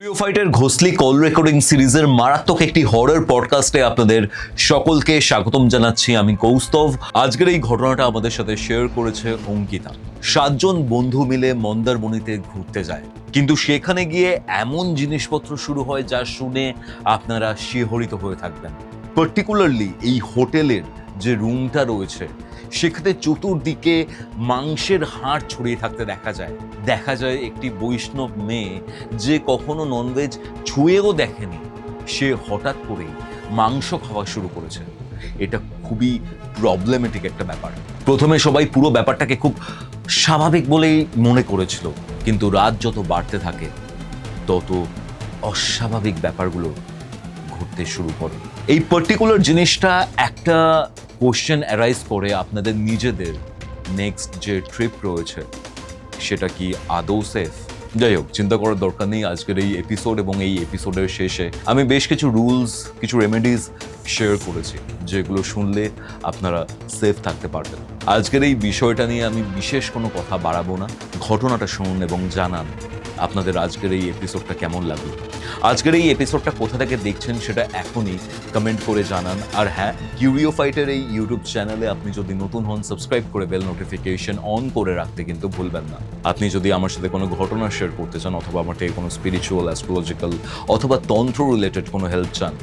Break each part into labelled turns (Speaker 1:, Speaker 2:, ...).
Speaker 1: প্রিয় fighter ঘোষলি call recording সিরিজের মারাত্মক একটি হরর পডকাস্টে আপনাদের সকলকে স্বাগতম জানাচ্ছি। আমি কৌস্তভ। আজকের এই ঘটনাটা আমাদের সাথে শেয়ার করেছে অঙ্কিতা। 7 জন বন্ধু মিলে মন্দারমণিতে ঘুরতে যায়, কিন্তু সেখানে গিয়ে এমন জিনিসপত্র শুরু হয় যা শুনে আপনারা শিহরিত হয়ে থাকবেন। পার্টিকুলারলি এই হোটেলের যে রুমটা রয়েছে সেখানে চতুর্দিকে মাংসের হাড় ছড়িয়ে থাকতে দেখা যায় একটি বৈষ্ণব মেয়ে যে কখনো ননভেজ ছুঁয়েও দেখেনি, সে হঠাৎ করেই মাংস খাওয়া শুরু করেছে। এটা খুবই প্রবলেমেটিক একটা ব্যাপার। প্রথমে সবাই পুরো ব্যাপারটাকে খুব স্বাভাবিক বলেই মনে করেছিল, কিন্তু রাত যত বাড়তে থাকে তত অস্বাভাবিক ব্যাপারগুলো ঘটতে শুরু করে। এই পার্টিকুলার জিনিসটা একটা কোশ্চেন অ্যারাইজ করে আপনাদের নিজেদের নেক্সট যে ট্রিপ রয়েছে সেটা কি আদৌ সেফ। যাই হোক, চিন্তা করার দরকার নেই। আজকের এই এপিসোড এবং এই এপিসোডের শেষে আমি বেশ কিছু রুলস, কিছু রেমেডিজ শেয়ার করেছি যেগুলো শুনলে আপনারা সেফ থাকতে পারবেন। আজকের এই বিষয়টা নিয়ে আমি বিশেষ কোনো কথা বাড়াবো না। ঘটনাটা শুনুন এবং জানান আপনাদের আজকের এই এপিসোডটা কেমন লাগলো। আজকের এই এপিসোডটা কোথা থেকে দেখছেন সেটা এখনই কমেন্ট করে জানান। আর হ্যাঁ, কিউরিও ফাইটার এই ইউটিউব চ্যানেলে আপনি যদি নতুন হন, সাবস্ক্রাইব করে বেল নোটিফিকেশন অন করে রাখতে কিন্তু ভুলবেন না। আপনি যদি আমার সাথে কোনো ঘটনা শেয়ার করতে চান অথবা আমার থেকে কোনো স্পিরিচুয়াল, অ্যাস্ট্রোলজিক্যাল অথবা তন্ত্র রিলেটেড কোনো হেল্প চান,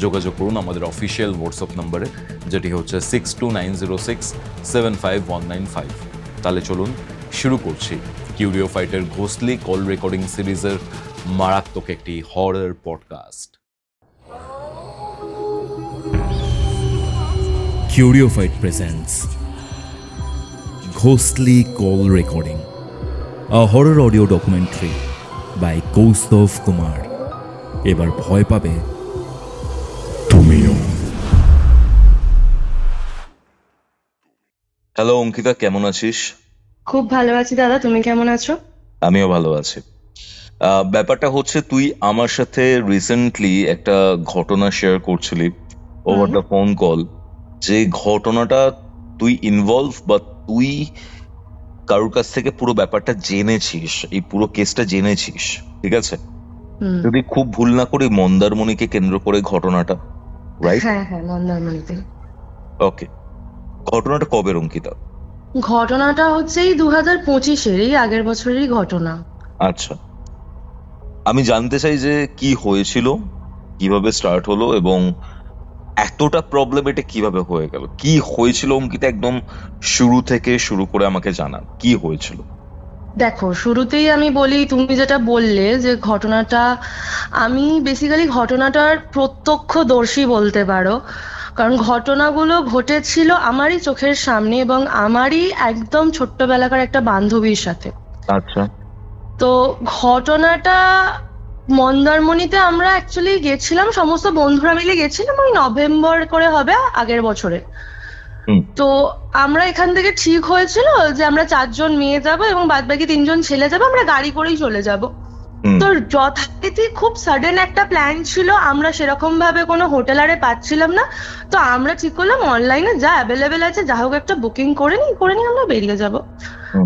Speaker 1: যোগাযোগ করুন আমাদের অফিসিয়াল হোয়াটসঅ্যাপ নাম্বারে, যেটি হচ্ছে 6290675195। তাহলে চলুন শুরু করছি কিউরিও ফাইটার ঘোষলি কল রেকর্ডিং সিরিজের মারাত্মক একটি horror podcast.
Speaker 2: Curiofite presents Ghostly Call Recording, a horror audio documentary by Kaustav Kumar. এবার ভয় পাবে তুমিও।
Speaker 1: হ্যালো অঙ্কিতা, কেমন আছিস?
Speaker 3: খুব ভালো আছি দাদা, তুমি কেমন আছো?
Speaker 1: আমিও ভালো আছি। ব্যাপারটা হচ্ছে, তুই আমার সাথে রিসেন্টলি একটা ঘটনা শেয়ার করছিলি ওভার দ্য ফোন কল। যে ঘটনাটা তুই ইনভলভ বা তুই কারোর কাছ থেকে পুরো ব্যাপারটা জেনেছিস, এই পুরো কেসটা জেনেছিস, ঠিক আছে? যদি খুব ভুল না করি মন্দারমণিকে কেন্দ্র করে ঘটনাটা, রাইট?
Speaker 3: হ্যাঁ হ্যাঁ, মন্দারমণিতে।
Speaker 1: ওকে, ঘটনাটা কবে অঙ্কিতা?
Speaker 3: ঘটনাটা হচ্ছে এই 2025-এরই, আগের বছরেরই ঘটনা।
Speaker 1: আচ্ছা, আমি জানতে চাই যে কি হয়েছিল, কিভাবে স্টার্ট হলো এবং এতটা প্রবলেম এটা কিভাবে হয়ে গেল। কি হয়েছিল অঙ্কিতা, একদম শুরু থেকে শুরু করে আমাকে জানান কি হয়েছিল।
Speaker 3: দেখো, শুরুতেই আমি বলি, তুমি যেটা বললে যে ঘটনাটা, আমি বেসিক্যালি ঘটনাটার প্রত্যক্ষদর্শী বলতে পারো, কারণ ঘটনাগুলো ঘটেছিল আমারই চোখের সামনে এবং আমারই একদম ছোট্টবেলাকার একটা বান্ধবীর সাথে।
Speaker 1: আচ্ছা,
Speaker 3: তো ঘটনাটা মন্দারমণিতে আমরা অ্যাকচুয়ালি গেছিলাম, সমস্ত বন্ধুরা মিলে গেছিলাম, ওই নভেম্বর করে হবে আগের বছরে। তো আমরা এখান থেকে ঠিক হয়েছিল যে আমরা 4 জন মেয়ে যাব এবং বাদ বাকি 3 জন ছেলে যাবো, আমরা গাড়ি করেই চলে যাব। তো যথারীতি খুব সাডেন একটা প্ল্যান ছিল, আমরা সেরকম ভাবে কোনো হোটেল আরে পাচ্ছিলাম না। তো আমরা ঠিক করলাম অনলাইনে যা অ্যাভেলেবেল আছে যা হোক একটা বুকিং করে নিই আমরা বেরিয়ে যাব।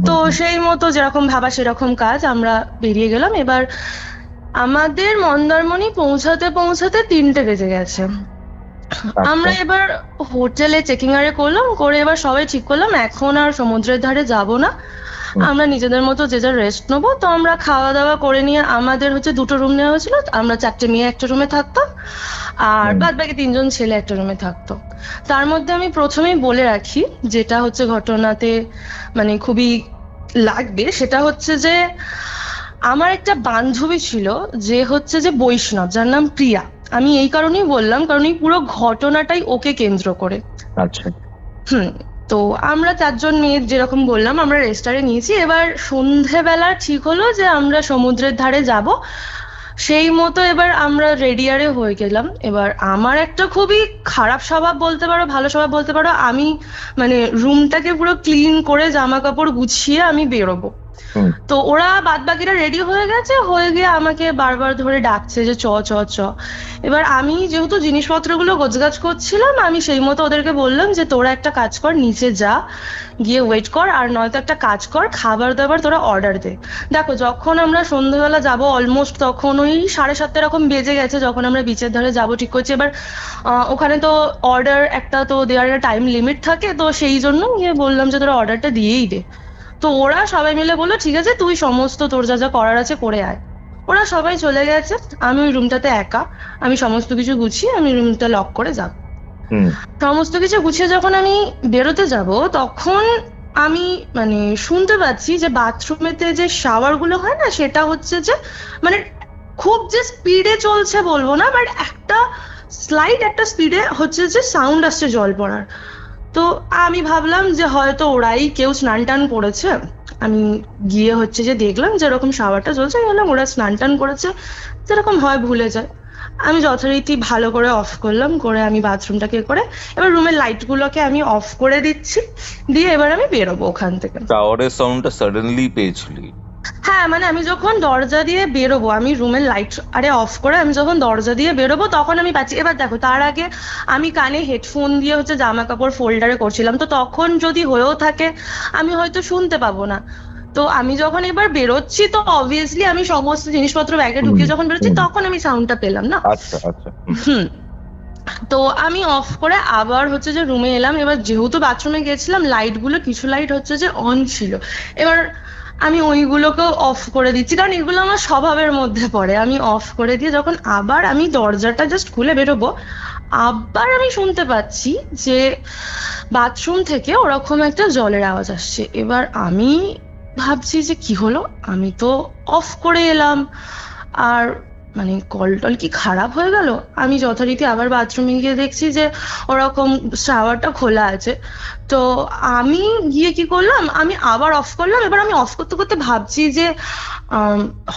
Speaker 3: তো সেই মতো যেরকম ভাবা সেরকম কাজ, আমরা বেরিয়ে গেলাম। এবার আমাদের মন্দারমণি পৌঁছাতে পৌঁছাতে 3টে বেজে গেছে। আমরা এবার হোটেলে চেকিং আরে করলাম, করে এবার সবাই ঠিক করলাম এখন আর সমুদ্রের ধারে যাব না, আমরা নিজেদের মতো যে যার রেস্ট নেবো। তো আমরা খাওয়া দাওয়া করে নিয়ে, আমাদের হচ্ছে 2টো রুম নেওয়া হয়েছিল, আমরা 4টে মেয়ে একটা রুমে থাকতাম আর বাদ বাকি 3 জন ছেলে একটা রুমে থাকতো। তার মধ্যে আমি প্রথমেই বলে রাখি, যেটা হচ্ছে ঘটনাতে মানে খুবই লাগবে, সেটা হচ্ছে যে আমার একটা বান্ধবী ছিল যে হচ্ছে যে বৈষ্ণব, যার নাম প্রিয়া। আমি এই কারণেই বললাম কারণ এই পুরো ঘটনাটাই ওকে কেন্দ্র করে।
Speaker 1: আচ্ছা,
Speaker 3: তো আমরা 4 জন মেয়ে যেরকম বললাম আমরা রেস্টারে নিয়েছি। এবার সন্ধেবেলা ঠিক হলো যে আমরা সমুদ্রের ধারে যাব, সেই মতো এবার আমরা রেডিয়ারে হয়ে গেলাম। এবার আমার একটা খুবই খারাপ স্বভাব বলতে পারো, ভালো স্বভাব বলতে পারো, আমি মানে রুমটাকে পুরো ক্লিন করে জামা কাপড় গুছিয়ে আমি বেরোবো। তো ওরা বাদ বাকিরা রেডি হয়ে গেছে, হয়ে গিয়ে আমাকে বারবার ধরে ডাকছে যে চ চ চ। এবার আমি যেহেতু জিনিসপত্রগুলো গোছগাছ করছিলাম, আমি সেই মতো ওদেরকে বললাম যে তোরা একটা কাজ কর, নিচে যা, গিয়ে ওয়েট কর, আর নয়তো একটা কাজ কর, খাবার দাবার তোরা অর্ডার দে। দেখো যখন আমরা সন্ধ্যেবেলা যাব অলমোস্ট তখন ওই 7:30 এরকম বেজে গেছে, যখন আমরা বিচের ধারে যাব ঠিক করছি। এবার ওখানে তো অর্ডার একটা তো দেওয়ার টাইম লিমিট থাকে, তো সেই জন্য গিয়ে বললাম যে তোরা অর্ডারটা দিয়েই দে। তো ওরা সবাই মিলে বললো ঠিক আছে, তুই সমস্ত তোর যা যা করার আছে করে আয়। ওরা সবাই চলে গেছে, আমি ওই রুমটাতে একা। আমি সমস্ত কিছু গুছিয়ে আমি রুমটা লক করে যাব। সমস্ত কিছু গুছিয়ে যখন আমি বেরোতে যাব, তখন আমি মানে শুনতে পাচ্ছি যে বাথরুমেতে যে শাওয়ার গুলো হয় না, সেটা হচ্ছে যে মানে খুব যে স্পিডে চলছে বলবো না, বাট একটা স্লাইড একটা স্পিডে হচ্ছে যে সাউন্ড আসছে জল পড়ার। তো আমি ভাবলাম যে হয়তো ওরাই কেউ স্নান টান করেছে। আমি গিয়ে হচ্ছে যে দেখলাম যে এরকম শাওয়ারটা চলছে, আমি বললাম ওরা স্নান টান করেছে, যেরকম হয় ভুলে যায়। আমি যথারীতি ভালো করে অফ করলাম, করে আমি বাথরুমটাকে করে এবার রুমের লাইট গুলোকে আমি অফ করে দিচ্ছি, দিয়ে এবার আমি বেরোবো ওখান থেকে।
Speaker 4: শাওয়ারের সাউন্ডটা সাডেনলি পেয়েছিলি?
Speaker 3: হ্যাঁ, মানে আমি যখন দরজা দিয়ে বেরোবো, আমি রুমের লাইট অফ করে আমি যখন দরজা দিয়ে বেরোবো তখন আমি পাচ্ছি। এবার দেখো তার আগে আমি কানে হেডফোন দিয়ে হচ্ছে জামা কাপড় ফোল্ডারে করছিলাম, তো তখন যদি হয়েও থাকে আমি হয়তো শুনতে পাবো না। তো আমি যখন এবার বেরোচ্ছি, তো অবভিয়াসলি আমি সমস্ত জিনিসপত্র ব্যাগে ঢুকিয়ে যখন বেরোচ্ছি তখন আমি সাউন্ডটা পেলাম না।
Speaker 4: আচ্ছা আচ্ছা।
Speaker 3: তো আমি অফ করে আবার হচ্ছে যে রুমে এলাম। এবার যেহেতু বাথরুমে গেছিলাম, লাইটগুলো কিছু লাইট হচ্ছে যে অন ছিল, এবার আমি ওইগুলোকেও অফ করে দিচ্ছি, কারণ এগুলো আমার স্বভাবের মধ্যে পড়ে। আমি অফ করে দিয়ে যখন আবার আমি দরজাটা জাস্ট খুলে বেরোবো, আবার আমি শুনতে পাচ্ছি যে বাথরুম থেকে ওরকম একটা জলের আওয়াজ আসছে। এবার আমি ভাবছি যে কি হলো, আমি তো অফ করে এলাম, আর মানে কল টল কি খারাপ হয়ে গেল? আমি যথারীতি আবার বাথরুমে গিয়ে দেখছি যে ওরকম শাওয়ারটা খোলা আছে। তো আমি গিয়ে কি করলাম, আমি আবার অফ করলাম। এবার আমি অফ করতে করতে ভাবছি যে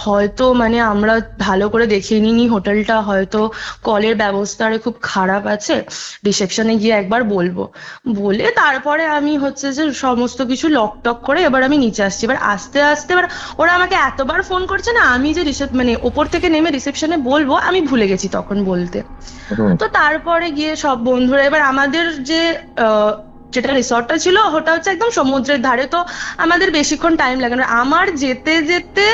Speaker 3: হয়তো মানে আমরা ভালো করে দেখিয়ে নিই হোটেলটা, হয়তো কলের ব্যবস্থা খুব খারাপ আছে, রিসেপশনে গিয়ে একবার বলবো। বলে তারপরে আমি হচ্ছে যে সমস্ত কিছু লক টক করে এবার আমি নিচে আসছি। এবার আস্তে আস্তে এবার ওরা আমাকে এতবার ফোন করছে না, আমি যে মানে ওপর থেকে নেমে রিসেপশনে বলবো আমি ভুলে গেছি তখন বলতে। তো তারপরে গিয়ে সব বন্ধুরা, এবার আমাদের যে যেটা রিসর্টটা ছিল ওটা হচ্ছে একদম সমুদ্রের ধারে, তো আমাদের বেশিক্ষণ টাইম লাগে না। আমার যেতে যেতে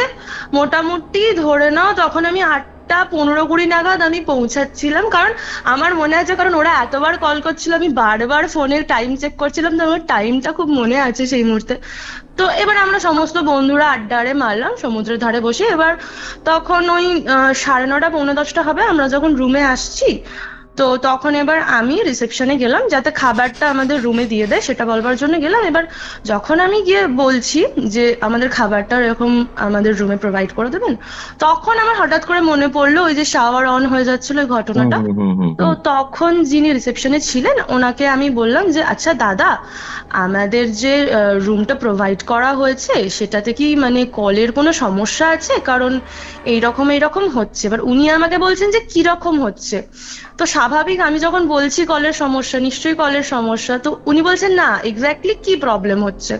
Speaker 3: মোটামুটি ধরে নাও তখন আমি 8:15-20 নাগাদ আমি পৌঁছাচ্ছিলাম, কারণ আমার মনে আছে, কারণ ওরা এতবার কল করছিল, আমি বারবার ফোনের টাইম চেক করছিলাম, তো আমার টাইমটা খুব মনে আছে সেই মুহূর্তে। তো এবার আমরা সমস্ত বন্ধুরা আড্ডারে মারলাম সমুদ্রের ধারে বসে। এবার তখন ওই 9:30 পৌনে 10টা হবে আমরা যখন রুমে আসছি। তো তখন এবার আমি রিসেপশনে গেলাম যাতে খাবারটা আমাদের রুমে দিয়ে দেয়, সেটা বলবার জন্য গেলাম। এবার যখন আমি গিয়ে বলছি যে আমাদের খাবারটা এরকম আমাদের রুমে প্রোভাইড করে দেবেন, তখন আমার হঠাৎ করে মনে পড়লো ওই যে শাওয়ার অন হয়ে যাচ্ছিল ওই ঘটনাটা। তো তখন যিনি রিসেপশনে ছিলেন ওনাকে আমি বললাম যে আচ্ছা দাদা, আমাদের যে রুমটা প্রোভাইড করা হয়েছে সেটাতে কি মানে কলের কোনো সমস্যা আছে? কারণ এইরকম হচ্ছে। এবার উনি আমাকে বলছেন যে কিরকম হচ্ছে। তো স্বাভাবিক, আমি যখন বলছি কলের সমস্যা, নিশ্চয়ই কলের সমস্যা। তো উনি বলছেন না, এক্স্যাক্টলি কি প্রবলেম হচ্ছে?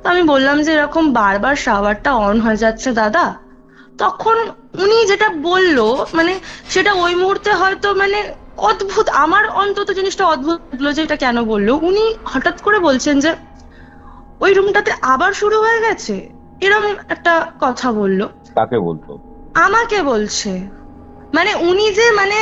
Speaker 3: তো আমি বললাম যে এরকম বারবার শাওয়ারটা অন হয়ে যাচ্ছে দাদা। তখন উনি যেটা বললো মানে সেটা ওই মুহূর্তে হয়তো মানে অদ্ভুত, আমার অন্তত জিনিসটা অদ্ভুত লাগলো যে এটা কেন বললো। উনি হঠাৎ করে বলছেন যে ওই রুমটাতে আবার শুরু হয়ে গেছে, এরকম একটা কথা বললো।
Speaker 4: কাকে বলতো?
Speaker 3: আমাকে বলছে। মানে উনি যে মানে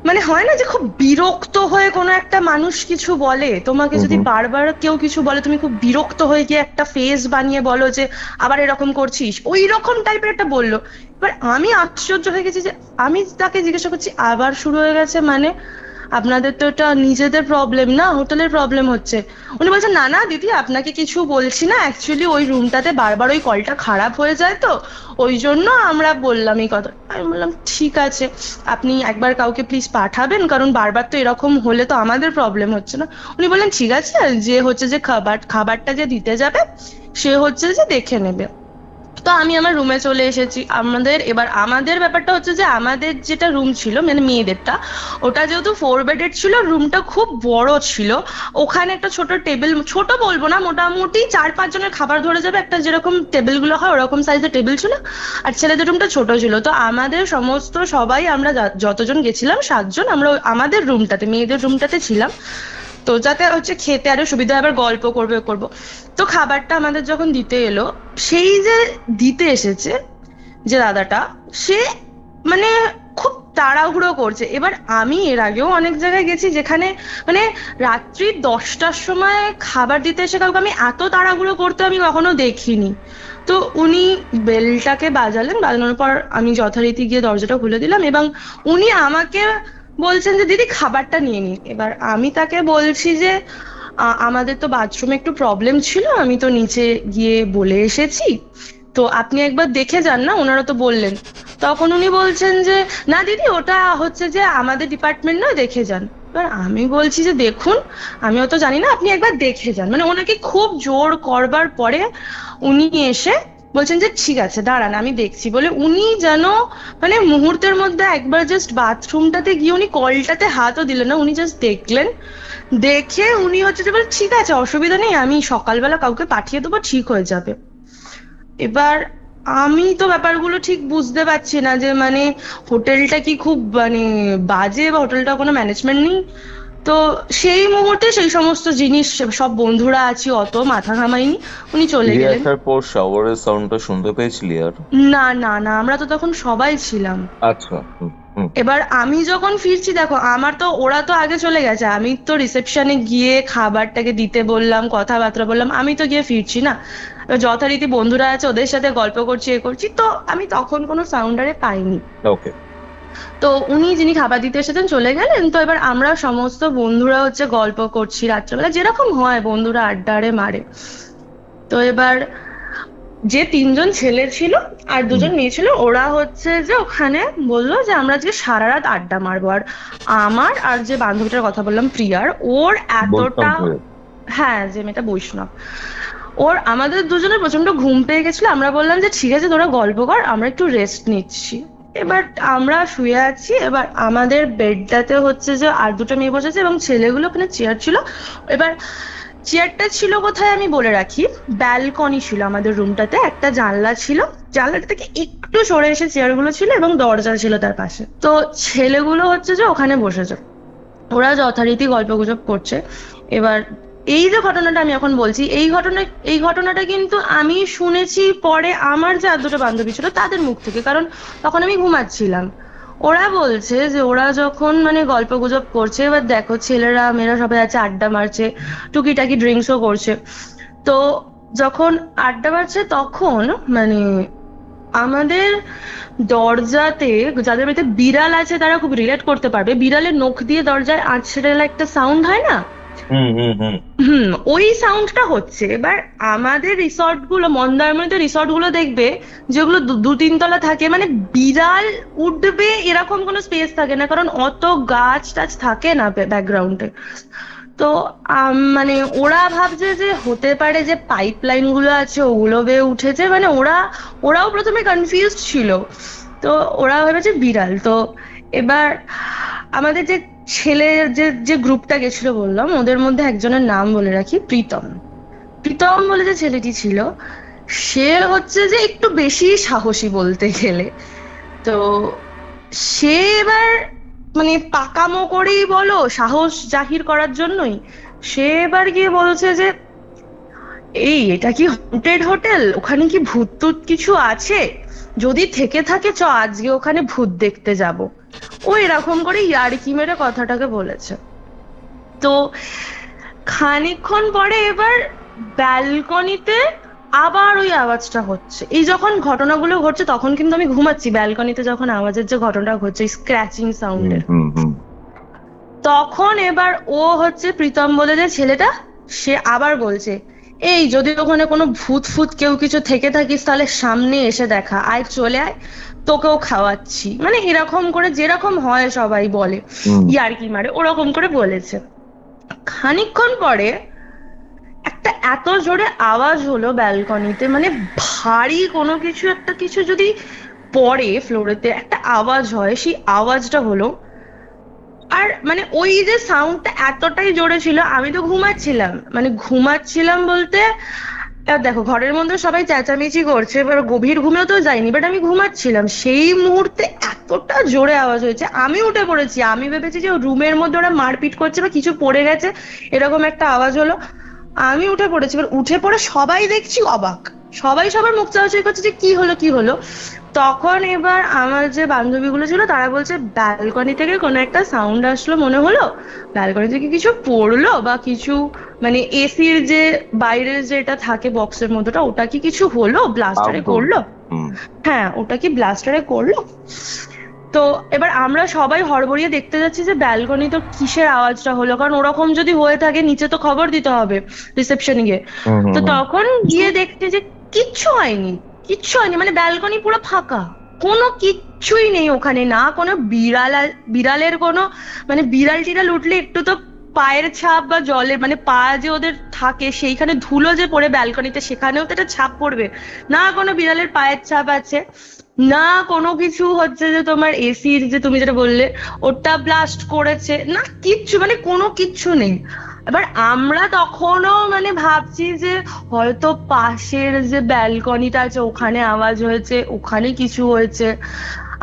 Speaker 3: মানে হয় না যে খুব বিরক্ত হয়ে কোনো একটা মানুষ কিছু বলে, তোমাকে যদি বারবার কেউ কিছু বলে তুমি খুব বিরক্ত হয়ে গিয়ে একটা ফেস বানিয়ে বলো যে আবার এরকম করছিস, ওই রকম টাইপের একটা বললো। এবার আমি আশ্চর্য হয়ে গেছি যে আমি তাকে জিজ্ঞাসা করছি আবার শুরু হয়ে গেছে মানে? আপনাদের তো এটা নিজেদের প্রবলেম না, হোটেলের প্রবলেম হচ্ছে। উনি বলছেন না না দিদি, আপনাকে কিছু বলছি না, অ্যাকচুয়ালি ওই রুমটাতে বারবার ওই কলটা খারাপ হয়ে যায়, তো ওই জন্য আমরা বললাম এই কথা। আমি বললাম ঠিক আছে, আপনি একবার কাউকে প্লিজ পাঠাবেন, কারণ বারবার তো এরকম হলে তো আমাদের প্রবলেম হচ্ছে না। উনি বললেন ঠিক আছে, যে হচ্ছে যে খাবারটা যে দিতে যাবে সে হচ্ছে যে দেখে নেবে। তো আমি আমার রুমে চলে এসেছি। আমাদের ব্যাপারটা হচ্ছে যে আমাদের যেটা রুম ছিল মানে মেয়েদেরটা, ওটা যেহেতু 4 বেডেড ছিল, রুমটা খুব বড় ছিল। ওখানে একটা ছোট টেবিল, ছোট বলবো না, মোটামুটি 4-5 জনের খাবার ধরে যাবে একটা যেরকম টেবিলগুলো হয় ওরকম সাইজের টেবিল ছিল। আর ছেলেদের রুমটা ছোট ছিল। তো আমাদের সবাই আমরা যতজন গেছিলাম 7 জন, আমরা আমাদের রুমটাতে, মেয়েদের রুমটাতে ছিলাম। তো যাতে হচ্ছে খেতে আরো সুবিধা হয়, আবার গল্প করবো। তো খাবারটা আমাদের যখন দিতে এলো, সেই যে দিতে এসেছে যে দাদাটা, সে মানে খুব তাড়াহুড়ো করছে। এবার আমি এর আগেও অনেক জায়গায় গেছি যেখানে মানে রাত্রি 10টার সময় খাবার দিতে এসে কাউকে আমি এত তাড়াহুড়ো করতে আমি কখনো দেখিনি। তো উনি বেলটাকে বাজানোর পর আমি যথারীতি গিয়ে দরজাটা খুলে দিলাম এবং উনি আমাকে বলছেন যে দিদি খাবারটা নিয়ে নিন। এবার আমি তাকে বলছি যে আমাদের তো বাথরুমে একটু প্রবলেম ছিল, আমি তো নিচে গিয়ে বলে এসেছি, তো আপনি একবার দেখে যান না, ওনারা তো বললেন। তখন উনি বলছেন যে না দিদি, ওটা হচ্ছে যে আমাদের ডিপার্টমেন্ট নয়, দেখে যান। এবার আমি বলছি যে দেখুন, আমিও তো জানি না, আপনি একবার দেখে যান। মানে ওনাকে খুব জোর করবার পরে উনি এসে বলছেন যে ঠিক আছে দাঁড়ান আমি দেখছি বলে উনি যেন মানে মুহূর্তের মধ্যে একবার জাস্ট বাথরুমটাতে গিয়ে উনি কলটাতে হাতও দিলেন না, উনি জাস্ট দেখলেন। দেখে উনি হচ্ছে যে বলে ঠিক আছে অসুবিধা নেই, আমি সকালবেলা কাউকে পাঠিয়ে দেবো, ঠিক হয়ে যাবে। এবার আমি তো ব্যাপারগুলো ঠিক বুঝতে পারছি না যে মানে হোটেলটা কি খুব মানে বাজে বা হোটেলটা কোনো ম্যানেজমেন্ট নেই। তো সেই মুহূর্তে সেই সমস্ত জিনিস, সব বন্ধুরা আছি, অত মাথা ঘামাইনি, উনি চলে
Speaker 4: ফিরে
Speaker 3: গেলেন।
Speaker 4: আসার পর শাওয়ারের সাউন্ডটা শুনতে পেয়েছিলি আর?
Speaker 3: না না না, আমরা তো তখন সবাই ছিলাম।
Speaker 4: আচ্ছা।
Speaker 3: এবার আমি যখন ফিরছি, দেখো আমার তো, ওরা তো আগে চলে গেছে, আমি তো রিসেপশনে গিয়ে খাবারটাকে দিতে বললাম, কথাবার্তা বললাম, আমি তো গিয়ে ফিরছি না। যথারীতি বন্ধুরা আছে, ওদের সাথে গল্প করছি, তো আমি তখন কোনো সাউন্ডারে পাইনি।
Speaker 4: ওকে।
Speaker 3: তো উনি যিনি খাবার দিতে এসেছেন চলে গেলেন। তো এবার আমরা সমস্ত বন্ধুরা হচ্ছে গল্প করছি রাত্রেবেলা, যেরকম হয় বন্ধুরা আড্ডারে মারে। তো এবার যে 3 জন ছেলে ছিল আর 2 জন মেয়ে ছিল, ওরা হচ্ছে যে ওখানে বললো যে আমরা আজকে সারা রাত আড্ডা মারবো। আর আমার আর যে বান্ধবীটার কথা বললাম প্রিয়ার, ওর এতটা, হ্যাঁ যে মেয়েটা বৈষ্ণব, আমাদের দুজনের প্রচন্ড ঘুম পেয়ে গেছিল। আমরা বললাম যে ঠিক আছে তোরা গল্প কর, আমরা একটু রেস্ট নিচ্ছি। এবার আমরা শুয়ে আছি, এবার আমাদের বেডটাতে হচ্ছে যে আর 2টা মেয়ে বসেছে এবং ছেলেগুলো ওখানে চেয়ার ছিল। এবার চেয়ারটা ছিল কোথায় আমি বলে রাখি, ব্যালকনি ছিল আমাদের রুমটাতে, একটা জানলা ছিল, জানলাটা থেকে একটু সরে এসে চেয়ারগুলো ছিল এবং দরজা ছিল তার পাশে। তো ছেলেগুলো হচ্ছে যে ওখানে বসেছে, ওরা যথারীতি গল্প গুজব করছে। এবার এই যে ঘটনাটা আমি এখন বলছি, এই ঘটনাটা কিন্তু আমি শুনেছি পরে আমার যে আর 2টা বান্ধবী ছিল তাদের মুখ থেকে, কারণ তখন আমি ঘুমাচ্ছিলাম। ওরা বলছে যে ওরা যখন মানে গল্প গুজব করছে, এবার দেখো ছেলেরা মেয়েরা সবাই আছে, আড্ডা মারছে, টুকিটাকি ড্রিঙ্কসও করছে। তো যখন আড্ডা মারছে তখন মানে আমাদের দরজাতে, যাদের বাড়িতে বিড়াল আছে তারা খুব রিলেট করতে পারবে, বিড়ালের নখ দিয়ে দরজায় আঁচড়ে একটা সাউন্ড হয় না, ওই সাউন্ডটা হচ্ছে। এবার আমাদের রিসর্ট গুলো, মন্দারমণিতে রিসর্ট গুলো দেখবে যেগুলো 2-3 তলা থাকে, মানে বিড়াল উঠবে এরকম কোনো স্পেস থাকে না, কারণ অত গাছ টাছ থাকে না ব্যাকগ্রাউন্ডে। তো মানে ওরা ভাবছে যে হতে পারে যে পাইপ লাইন গুলো আছে ওগুলো বেয়ে উঠেছে, মানে ওরাও প্রথমে কনফিউজড ছিল। তো ওরা ভেবেছে বিড়াল। তো এবার আমাদের যে ছেলের যে গ্রুপটা গেছিল বললাম, ওদের মধ্যে একজনের নাম বলে রাখি, প্রীতম বলে যে ছেলেটি ছিল, সে হচ্ছে যে একটু বেশি সাহসী বলতে গেলে। তো সে এবার মানে পাকামো করেই বলো, সাহস জাহির করার জন্যই সে এবার গিয়ে বলছে যে এটা কি হন্টেড হোটেল, ওখানে কি ভূত টুত কিছু আছে, যদি থেকে থাকে চ আজকে ওখানে ভূত দেখতে যাব। ও এরকম করে ইয়ার্কি মেরে কথাটাকে বলেছে। তো খানিকক্ষণ পরে এবার ব্যালকনিতে আবার ওই আওয়াজটা হচ্ছে। এই যখন ঘটনাগুলো ঘটছে তখন কিন্তু আমি ঘুমাচ্ছি, ব্যালকনিতে যখন আওয়াজের যে ঘটনাটা ঘটছে স্ক্র্যাচিং সাউন্ডের, তখন এবার ও হচ্ছে প্রীতম বলে যে ছেলেটা, সে আবার বলছে এই যদি ওখানে কোনো ভূত ফুত কেউ কিছু থেকে থাকিস তাহলে সামনে এসে দেখা, আয় চলে আয়, তোকেও খাওয়াচ্ছি, মানে এরকম করে যেরকম হয় সবাই বলে ইয়ার্কি মারে, ওরকম করে বলেছে। খানিকক্ষণ পরে একটা মুহূর্তে এত জোরে আওয়াজ হলো ব্যালকনিতে, মানে ভারী কোনো কিছু একটা কিছু যদি পড়ে ফ্লোরেতে একটা আওয়াজ হয়, সেই আওয়াজটা হলো। আর মানে ওই যে সাউন্ডটা এতটাই জোরে ছিল, আমি তো ঘুমাচ্ছিলাম বলতে দেখো ঘরের মধ্যে সবাই চেঁচামেচি করছে, এবার গভীর ঘুমেও তো যাইনি, বাট আমি ঘুমাচ্ছিলাম। সেই মুহূর্তে এতটা জোরে আওয়াজ হয়েছে, আমি উঠে পড়েছি। আমি ভেবেছি যে রুমের মধ্যে ওরা মারপিট করছে বা কিছু পড়ে গেছে, এরকম একটা আওয়াজ হলো। আমি উঠে পড়েছি, এবার উঠে পড়ে সবাই দেখছি অবাক, সবাই সবার মুখ চাওয়াচাই করছে যে কি হলো। তখন এবার আমার যে বান্ধবীগুলো ছিল তারা বলছে ব্যালকনি থেকে কোনো একটা সাউন্ড আসলো, মনে হলো ব্যালকনি থেকে কিছু পড়লো বা কিছু, মানে এসির যে বাইরের যেটা থাকে বক্সের মধ্যেটা, ওটা কি কিছু হলো, ব্লাস্টারে করলো। হ্যাঁ, ওটা কি ব্লাস্টারে করলো। তো এবার আমরা সবাই হড়বড়িয়ে দেখতে যাচ্ছি যে ব্যালকনি তো কিসের আওয়াজটা হলো, কারণ ওরকম যদি হয়ে থাকে নিচে তো খবর দিতে হবে রিসেপশনে গিয়ে। তো তখন গিয়ে দেখতে যে কিচ্ছু হয়নি, মানে ব্যালকনি পুরো ফাঁকা, কোনো কিচ্ছুই নেই ওখানে, না কোনো বিড়ালের কোনো, মানে বিড়াল টিড়াল উঠলে একটু তো পায়ের ছাপ বা জলের মানে পা যে ওদের থাকে সেইখানে ধুলো যে পড়ে ব্যালকনিতে, সেখানেও তো একটা ছাপ পড়বে, না কোনো বিড়ালের পায়ের ছাপ আছে, না কোনো কিছু হচ্ছে যে তোমার এসির যে তুমি যেটা বললে ওটা ব্লাস্ট করেছে, না কিচ্ছু, মানে কোনো কিচ্ছু নেই। এবার আমরা তখনও মানে ভাবছি যে হয়তো পাশের যে ব্যালকনিটা আছে ওখানে আওয়াজ হয়েছে, ওখানে কিছু হয়েছে।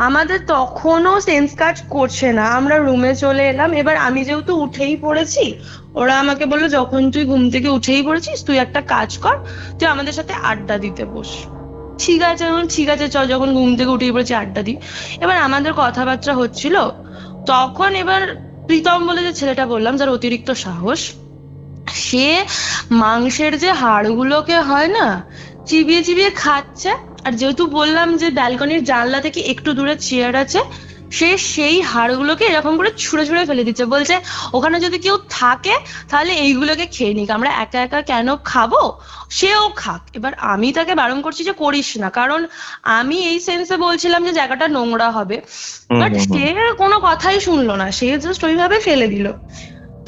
Speaker 3: আমাদের তখনও সেন্স কাজ করছে না, আমরা রুমে চলে এলাম। এবার আমি যেহেতু উঠেই পড়েছি, ওরা আমাকে বললো যখন তুই ঘুম থেকে উঠেই পড়েছিস তুই একটা কাজ কর, তুই আমাদের সাথে আড্ডা দিতে বস। ঠিক আছে চল, যখন ঘুম থেকে উঠেই পড়েছি আড্ডা দিই। এবার আমাদের কথাবার্তা হচ্ছিল, তখন এবার প্রীতম বলে যে ছেলেটা বললাম, যার অতিরিক্ত সাহস, সে মাংসের যে হাড়গুলোকে হয় না চিবিয়ে চিবিয়ে খাচ্ছে। আর যেহেতু বললাম যে ব্যালকনির জানলা থেকে একটু দূরে চেয়ার আছে, সে সেই হাড়গুলোকে এরকম করে ছুঁড়ে ছুঁড়ে ফেলে দিচ্ছে, বলছে ওখানে যদি কেউ থাকে তাহলে এইগুলোকে খেয়ে নিক, আমরা একা একা কেন খাবো, সেও খাক। এবার আমি তাকে বারণ করছি যে করিস না, কারণ আমি এই সেন্সে বলছিলাম যে জায়গাটা নোংরা হবে, বাট সে কোনো কথাই শুনলো না, সে জাস্ট ওইভাবে ফেলে দিল।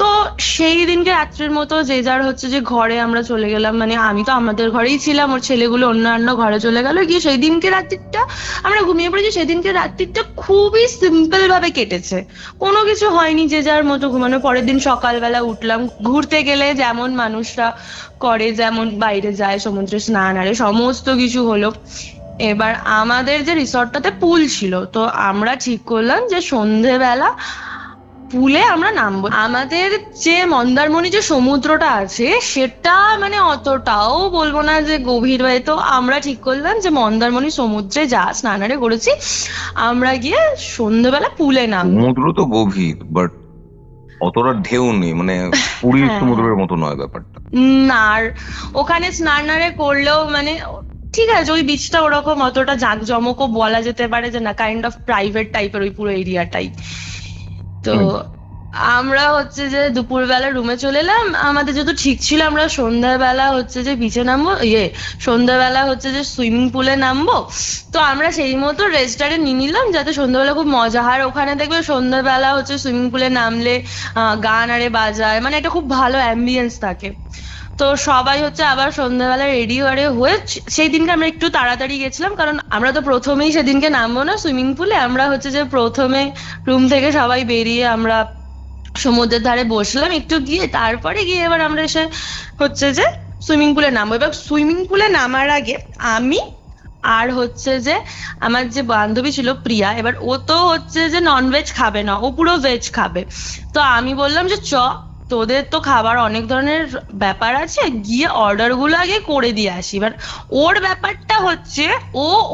Speaker 3: তো সেই দিনকে রাত্রের মতো যে যার হচ্ছে যে ঘরে আমরা চলে গেলাম, মানে আমি তো আমাদের ঘরেই ছিলাম, ওর ছেলেগুলো অন্যান্য ঘরে চলে গেল, গিয়ে সেই দিনকে রাত্রিটা আমরা ঘুমিয়ে পড়েছি। সেদিনকে রাত্রিটা খুবই সিম্পল ভাবে কেটেছে, কোনো কিছু হয়নি, যে যার মতো ঘুমানো। পরের দিন সকালবেলা উঠলাম, ঘুরতে গেলে যেমন মানুষরা করে, যেমন বাইরে যায় সমুদ্রে স্নান আরে সমস্ত কিছু হলো। এবার আমাদের যে রিসর্টটাতে পুল ছিল, তো আমরা ঠিক করলাম যে সন্ধেবেলা পুলে আমরা নামবো। আমাদের যে মন্দারমণি যে সমুদ্রটা আছে সেটা মানে অতটাও বলবো না যে গভীর হয়, তো আমরা ঠিক করলাম যে মন্দারমণি সমুদ্রে যা স্নানারে করেছি আমরা গিয়ে সন্ধ্যেবেলা পুলে নামবো।
Speaker 4: সমুদ্র তো গভীর, বাট অতটা ঢেউ নেই, মানে পুরীর সমুদ্রের মতো নয় ব্যাপারটা।
Speaker 3: না, আর ওখানে স্নানারে করলেও মানে ঠিক আছে, ওই বিচটা ওরকম অতটা জাঁকজমকও বলা যেতে পারে যে না, কাইন্ড অফ প্রাইভেট টাইপের ওই পুরো এরিয়াটাই। তো আমরা হচ্ছে যে দুপুরবেলা রুমে চলে এলাম, আমাদের যেহেতু ঠিক ছিল আমরা সন্ধ্যাবেলা হচ্ছে যে বিচে নামবো, সন্ধ্যাবেলা হচ্ছে যে সুইমিং পুলে নামবো। তো আমরা সেই মতো রেজিস্টারে নিয়ে নিলাম যাতে সন্ধ্যাবেলা খুব মজা হয়। ওখানে দেখবে সন্ধ্যাবেলা হচ্ছে সুইমিং পুলে নামলে গান আরে বাজায়, মানে এটা খুব ভালো অ্যাম্বিয়েন্স থাকে। তো সবাই হচ্ছে আবার সন্ধ্যাবেলা রেডি হয়ে সেই দিনকে আমরা একটু তাড়াতাড়ি গেছিলাম, কারণ আমরা তো প্রথমেই সেদিনকে নামবো না সুইমিং পুলে। আমরা হচ্ছে যে প্রথমে রুম থেকে সবাই বেরিয়ে আমরা সমুদ্রের ধারে বসলাম একটু গিয়ে, তারপরে গিয়ে এবার আমরা এসে হচ্ছে যে সুইমিং পুলে নামবো। এবার সুইমিং পুলে নামার আগে আমি আর হচ্ছে যে আমার যে বান্ধবী ছিল প্রিয়া, এবার ও তো হচ্ছে যে ননভেজ খাবে না, ও পুরো ভেজ খাবে। তো আমি বললাম যে তোদের তো খাবার অনেক ধরনের ব্যাপার আছে, গিয়ে অর্ডার গুলো আগে করে দিয়ে আসি। এবার ওর ব্যাপারটা হচ্ছে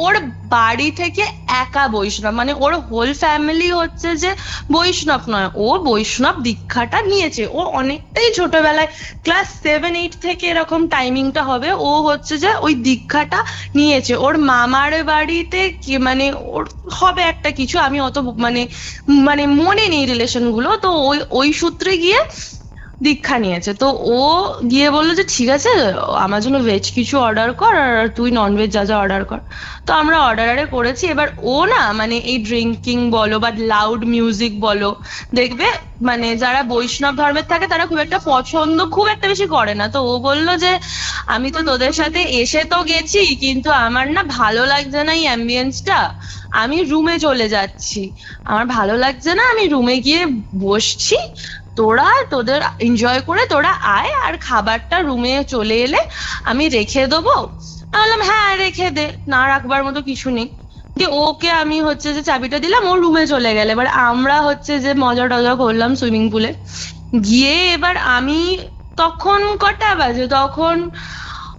Speaker 3: ওর বাড়ি থেকে একা বৈষ্ণব, মানে ওর হোল ফ্যামিলি হচ্ছে যে বৈষ্ণব নয়, ও বৈষ্ণব দীক্ষাটা নিয়েছে। ও অনেকটাই ছোটবেলায় ক্লাস 7-8 থেকে এরকম টাইমিংটা হবে, ও হচ্ছে যে ওই দীক্ষাটা নিয়েছে। ওর মামার বাড়িতে কি মানে ওর হবে একটা কিছু, আমি অত মানে মনে নেই রিলেশন গুলো। তো ওই সূত্রে গিয়ে দীক্ষা নিয়েছে। তো ও গিয়ে বললো যে ঠিক আছে আমার জন্য ভেজ কিছু অর্ডার কর আর তুই ননভেজ যা যা অর্ডার কর। তো আমরা অর্ডারে করেছি। এবার ও না মানে এই ড্রিঙ্কিং বলো বা লাউড মিউজিক বলো, দেখবে মানে যারা বৈষ্ণব ধর্মের থাকে তারা খুব একটা পছন্দ খুব একটা বেশি করে না। তো ও বললো যে আমি তো তোদের সাথে এসে তো গেছি, কিন্তু আমার না ভালো লাগছে না এই অ্যাম্বিয়েন্সটা, আমি রুমে চলে যাচ্ছি, আমার ভালো লাগছে না, আমি রুমে গিয়ে বসছি, তোরা তোদের এনজয় করে তোরা আয়, আর খাবারটা রুমে চলে এলে আমি রেখে দেবো। আমি বললাম হ্যাঁ রেখে দে, না রাখবার মতো কিছু নেই। দিয়ে ওকে আমি হচ্ছে যে চাবিটা দিলাম, ও রুমে চলে গেলে। এবার আমরা হচ্ছে যে মজা টজা করলাম সুইমিং পুলে গিয়ে। এবার আমি তখন কটা বাজে, তখন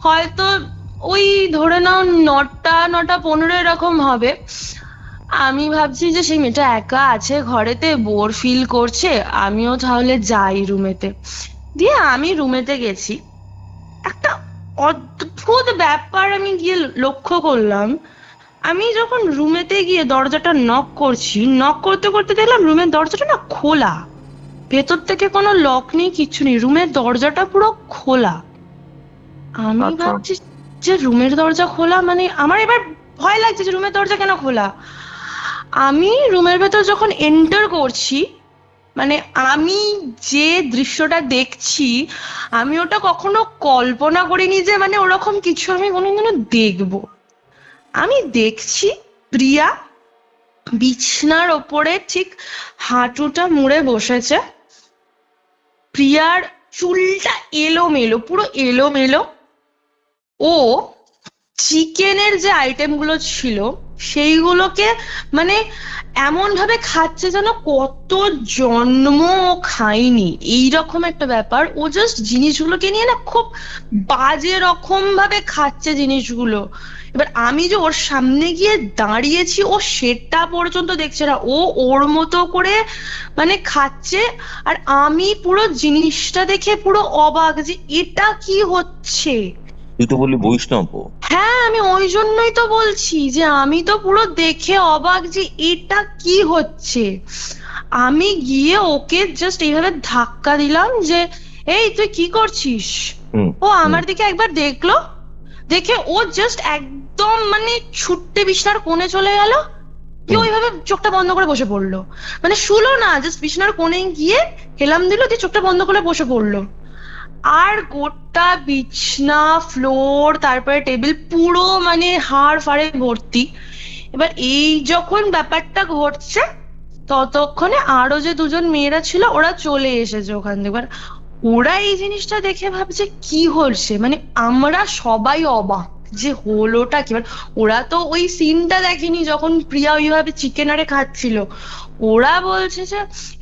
Speaker 3: হয়তো ওই ধরে নাও 9:15 এরকম হবে। আমি ভাবছি যে সেই মেয়েটা একা আছে ঘরেতে, বোর ফিল করছে, আমিও তাহলে যাই রুমেতে। দিয়ে আমি রুমেতে গেছি, একটা অদ্ভুত ব্যাপার আমি গিয়ে লক্ষ্য করলাম। আমি যখন রুমেতে গিয়ে দরজাটা নক করছি, নক করতে করতে দেখলাম রুমের দরজাটা না খোলা, ভেতর থেকে কোনো লক নেই, কিচ্ছু নেই, রুমের দরজাটা পুরো খোলা। আমি ভাবছি যে রুমের দরজা খোলা, মানে আমার এবার ভয় লাগছে যে রুমের দরজা কেন খোলা। আমি রুমের ভেতর যখন এন্টার করছি, মানে আমি যে দৃশ্যটা দেখছি আমি ওটা কখনো কল্পনা করিনি যে মানে ওরকম কিছু আমি কোনোদিনও দেখবো। আমি দেখছি প্রিয়া বিছনার ওপরে ঠিক হাঁটুটা মুড়ে বসেছে, প্রিয়ার চুলটা এলোমেলো, পুরো এলোমেলো। ও চিকেনের যে আইটেমগুলো ছিল সেইগুলোকে মানে এমন ভাবে খাচ্ছে যেন কত জন্ম খায়নি, এইরকম একটা ব্যাপার। ও জাস্ট জিনিসগুলোকে নিয়ে না খুব বাজে রকম ভাবে খাচ্ছে জিনিসগুলো। এবার আমি যে ওর সামনে গিয়ে দাঁড়িয়েছি, ও সেটা পর্যন্ত দেখছে না, ও ওর মতো করে মানে খাচ্ছে। আর আমি পুরো জিনিসটা দেখে পুরো অবাক যে এটা কি হচ্ছে।
Speaker 4: তুই তো বললি বৈষ্ণব।
Speaker 3: হ্যাঁ আমি ওই জন্যই তো বলছি যে আমি তো পুরো দেখে অবাক যে এটা কি হচ্ছে। আমি গিয়ে ওকে জাস্ট এইভাবে ধাক্কা দিলাম যে এই তুই কি করছিস। ও আমার দিকে একবার দেখলো, দেখে ও জাস্ট একদম মানে ছুট্টে বিছানার কোণে চলে গেল, কি ওইভাবে চোখটা বন্ধ করে বসে পড়লো, মানে শুলো না, জাস্ট বিছানার কোণে গিয়ে হেলাম দিল, দিয়ে চোখটা বন্ধ করে বসে পড়লো। আর গোটা বিছনা ফ্লোর তারপরে টেবিল পুরো মানে হাড় ফাড়ে ভর্তি। এবার এই যখন ব্যাপারটা ঘটছে ততক্ষণে আরো যে দুজন মেয়েরা ছিল ওরা চলে এসেছে ওখান থেকে। এবার ওরা এই জিনিসটা দেখে ভাবছে কি হচ্ছে, মানে আমরা সবাই অবাক যে হলোটা কি। ওরা তো ওই সিনটা দেখেনি যখন প্রিয়া ওইভাবে চিকেন আরে খাচ্ছিল। ওরা বলছে যে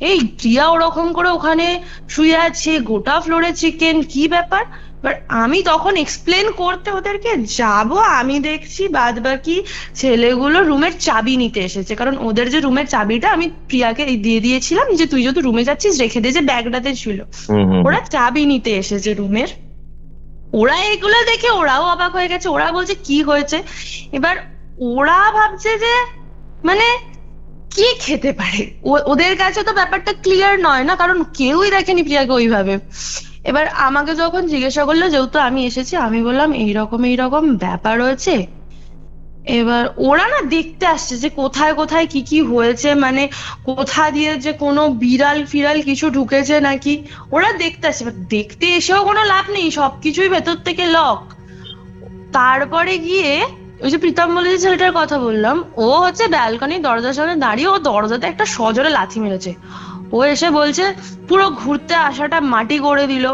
Speaker 3: এই প্রিয়া ওরকম করে ওখানে শুয়ে আছে, গোটা ফ্লোরে চিকেন, কি ব্যাপার। এবার আমি তখন এক্সপ্লেন করতে ওদেরকে যাব, আমি দেখছি বাদ বাকি ছেলেগুলো রুমের চাবি নিতে এসেছে, কারণ ওদের যে রুমের চাবিটা আমি প্রিয়াকে দিয়ে দিয়েছিলাম যে তুই যদি রুমে যাচ্ছিস রেখে দে, যে ব্যাগটাতে ছিল। ওরা চাবি নিতে এসেছে রুমের। ওরা এগুলো দেখে ওরাও অবাক হয়ে গেছে, ওরা বলছে কি হয়েছে। এবার ওরা ভাবছে যে মানে কি খেতে পারে, ওদের কাছে তো ব্যাপারটা ক্লিয়ার নয় না, কারণ কেউই দেখেনি প্রিয়াকে ওইভাবে। এবার আমাকে যখন জিজ্ঞাসা করলো, যেহেতু আমি এসেছি, আমি বললাম এইরকম এইরকম ব্যাপার হয়েছে। এবার ওরা না দেখতে আসছে যে কোথায় কোথায় কি কি হয়েছে, মানে কোথা দিয়ে যে কোনো বিড়াল ফিরাল কিছু ঢুকেছে নাকি, ওরা দেখতে আসছে। এবার দেখতে এসেও কোনো লাভ নেই, সবকিছুই ভেতর থেকে লক। তারপরে গিয়ে ওই যে প্রীতম বলে যে ছেলেটার কথা বললাম, ও হচ্ছে ব্যালকনির দরজার সামনে দাঁড়িয়ে ও দরজাতে একটা সজোরে লাথি মেরেছে। ও এসে বলছে পুরো ঘুরতে আসাটা মাটি করে দিল,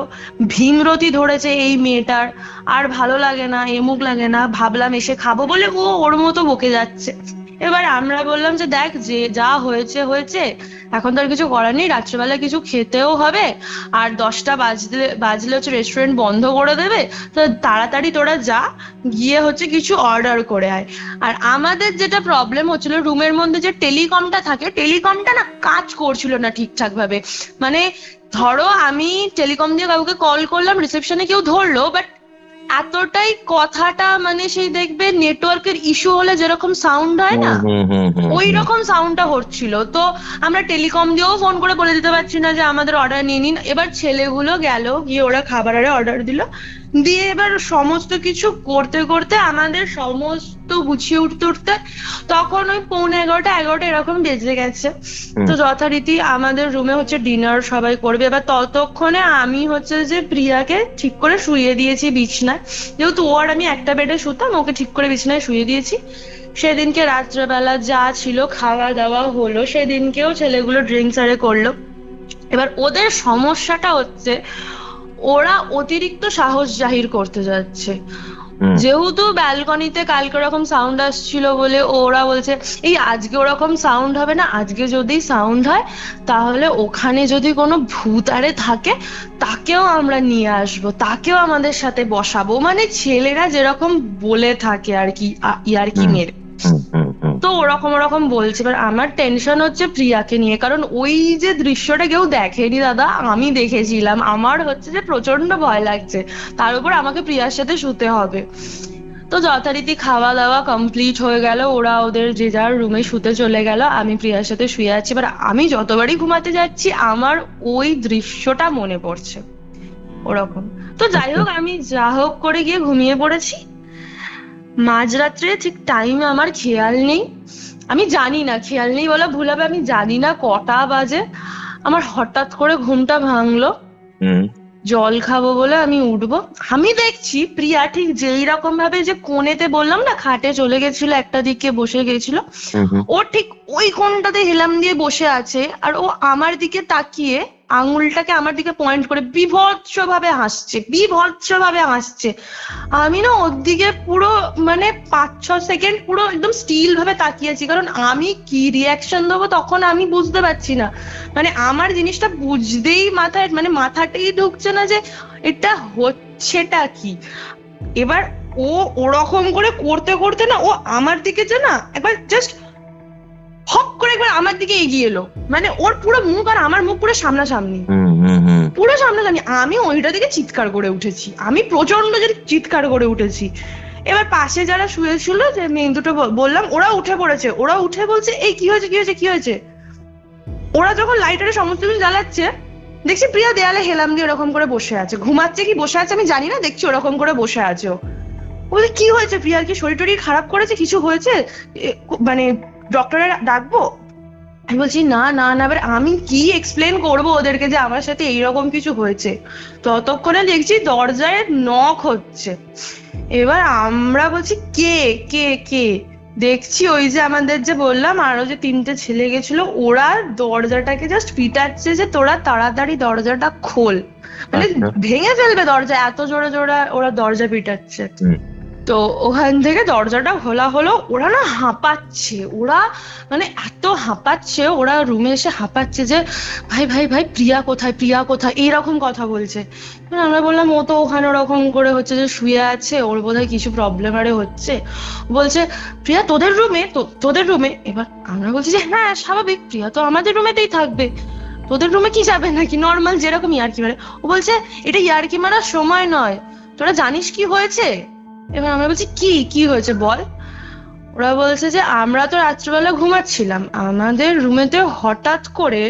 Speaker 3: ভীমরতি ধরেছে এই মেয়েটার, আর ভালো লাগে না, এমুক লাগে না, ভাবলাম এসে খাবো বলে ও ওর মতো বকে যাচ্ছে। এবার আমরা বললাম যে দেখ যে যা হয়েছে হয়েছে, এখন তো আর কিছু করার নেই, রাত্রেবেলা কিছু খেতেও হবে, আর 10টা বাজলে হচ্ছে রেস্টুরেন্ট বন্ধ করে দেবে, তো তাড়াতাড়ি তোরা যা, গিয়ে হচ্ছে কিছু অর্ডার করে আয়। আর আমাদের যেটা প্রবলেম হচ্ছিল, রুমের মধ্যে যে টেলিকমটা থাকে, টেলিকমটা না কাজ করছিল না ঠিকঠাক ভাবে। মানে ধরো আমি টেলিকম দিয়ে কাউকে কল করলাম, রিসেপশনে কেউ ধরলো, বাট এতটাই কথাটা মানে সেই দেখবে নেটওয়ার্কের ইস্যু হলে যেরকম সাউন্ড হয় না, ওই রকম সাউন্ডটা হচ্ছিল। তো আমরা টেলিকম দিয়েও ফোন করে বলে দিতে পারছি না যে আমাদের অর্ডার নিয়ে নিন। এবার ছেলেগুলো গেল, গিয়ে ওরা খাবারের অর্ডার দিল, দিয়ে এবার সমস্ত কিছু করতে করতে আমাদের সমস্ত গুছিয়ে উঠতে উঠতে তখন ওই 11:30 এরকম বেজে গেছে। তো যথারীতি আমাদের রুমে হচ্ছে ডিনার সবাই করবে। এবার ততক্ষণে আমি হচ্ছে যে প্রিয়াকে ঠিক করে শুইয়ে দিয়েছি বিছনায়, যেহেতু ওর আমি একটা বেডে শুতাম, ওকে ঠিক করে বিছনায় শুইয়ে দিয়েছি। সেদিনকে রাত্রেবেলা যা ছিল খাওয়া দাওয়া হলো, সেদিনকেও ছেলেগুলো ড্রিঙ্কস আরে করলো। এবার ওদের সমস্যাটা হচ্ছে ওরা অতিরিক্ত সাহস জাহির করতে যাচ্ছে। যেহেতু ব্যালকনিতে কালকে ওরকম সাউন্ড আসছিল বলে ওরা বলছে এই আজকে ওরকম সাউন্ড হবে না, আজকে যদি সাউন্ড হয় তাহলে ওখানে যদি কোনো ভূত আরে থাকে তাকেও আমরা নিয়ে আসবো, তাকেও আমাদের সাথে বসাবো। মানে ছেলেরা যেরকম বলে থাকে আর কি, ইয়ার্কি মেরে। তো ওরকম বলছে। এবার আমার টেনশন হচ্ছে প্রিয়াকে নিয়ে, কারণ ওই যে দৃশ্যটা কেউ দেখেনি দাদা, আমি দেখেছিলাম। আমার হচ্ছে যে প্রচন্ড ভয় লাগছে, তার উপর আমাকে প্রিয়ার সাথে শুতে হবে। তো যথারীতি খাওয়া দাওয়া কমপ্লিট হয়ে গেল, ওরা ওদের যে যার রুমে শুতে চলে গেল, আমি প্রিয়ার সাথে শুয়ে আছি। এবার আমি যতবারই ঘুমাতে যাচ্ছি আমার ওই দৃশ্যটা মনে পড়ছে ওরকম। তো যাই হোক, আমি যা হোক করে গিয়ে ঘুমিয়ে পড়েছি। মাঝরাত্রে ঠিক টাইমে আমার খেয়াল নেই, আমি জানি না, খেয়াল নেই বলা ভুল হবে, আমি জানি না কটা বাজে আমার হঠাৎ করে ঘুমটা ভাঙলো। জল খাবো বলে আমি উঠবো, আমি দেখছি প্রিয়া ঠিক যেই রকম ভাবে যে কোণেতে বললাম না খাটে চলে গেছিল, একটা দিকে বসে গেছিল, ও ঠিক ওই কোণটাতে হেলাম দিয়ে বসে আছে। আর ও আমার দিকে তাকিয়ে আঙুলটাকে আমার দিকে পয়েন্ট করে বিভৎস ভাবে হাসছে। আমি না ওর দিকে পুরো মানে 5-6 সেকেন্ড পুরো একদম স্টিল ভাবে তাকিয়েছি, কারণ আমি কি রিয়াকশন দেবো তখন আমি বুঝতে পারছি না। মানে আমার জিনিসটা বুঝতেই মাথাটাই ঢুকছে না যে এটা হচ্ছেটা কি। এবার ও ওরকম করে করতে করতে না ও আমার দিকে যে না একবার জাস্ট হপ করে একবার আমার দিকে এগিয়ে এলো। মানে ওর পুরো মুখ আর আমার মুখ পুরো সামনাসামনি। আমি ওইটা দিকে চিৎকার করে উঠেছি, আমি প্রচন্ড চিৎকার করে উঠেছি। এবার পাশে যারা শুয়েছিল যে মেয়ে দুটো বললাম, ওরা উঠে পড়েছে, ওরা উঠে বলছে এই কি হয়েছে। ওরা যখন লাইটারে সমস্ত কিছু জ্বালাচ্ছে দেখছি প্রিয়া দেয়ালে হেলাম দিয়ে ওরকম করে বসে আছে, ঘুমাচ্ছে কি বসে আছে আমি জানি না, দেখছি ওরকম করে বসে আছে। ও বলছে কি হয়েছে প্রিয়ার, কি শরীর টরীর খারাপ করেছে, কিছু হয়েছে, মানে ডক্টরে ডাকবো? আমি বলছি না। এবার আমি কি এক্সপ্লেন করবো ওদেরকে যে আমার সাথে এইরকম কিছু হয়েছে? ততক্ষণে দেখছি দরজায় নক হচ্ছে। এবার আমরা বলছি কে কে কে, দেখছি ওই যে আমাদের যে বললাম আরো যে 3টে ছেলে গেছিল, ওরা দরজাটাকে জাস্ট পিটাচ্ছে যে তোরা তাড়াতাড়ি দরজাটা খোল, মানে ভেঙে ফেলবে দরজা, এত জোরে জোরে ওরা দরজা পিটাচ্ছে। তো ওখান থেকে দরজাটা খোলা হলো। ওরা না হাঁপাচ্ছে, ওরা মানে এত হাঁপাচ্ছে, ওরা রুমে এসে হাঁপাচ্ছে যে ভাই ভাই ভাই প্রিয়া কোথায় এইরকম কথা বলছে। আমরা বললাম ও তো ওখানে ওরকম করে হচ্ছে যে শুয়ে আছে, ওর বোধহয় কিছু প্রবলেম আরে হচ্ছে। বলছে প্রিয়া তোদের রুমে। এবার আমরা বলছি যে হ্যাঁ স্বাভাবিক, প্রিয়া তো আমাদের রুমেতেই থাকবে, তোদের রুমে কি যাবে নাকি, নর্মাল যেরকম ইয়ার্কি মারে। ও বলছে এটা ইয়ার্কি মারার সময় নয়, তোরা জানিস কি হয়েছে? এবার আমরা বলছি কি হয়েছে বল। ওরা বলছে যে আমরা তো রাত্রিবেলা ঘুমাচ্ছিলাম, আমাদের রুমেতে হঠাৎ করে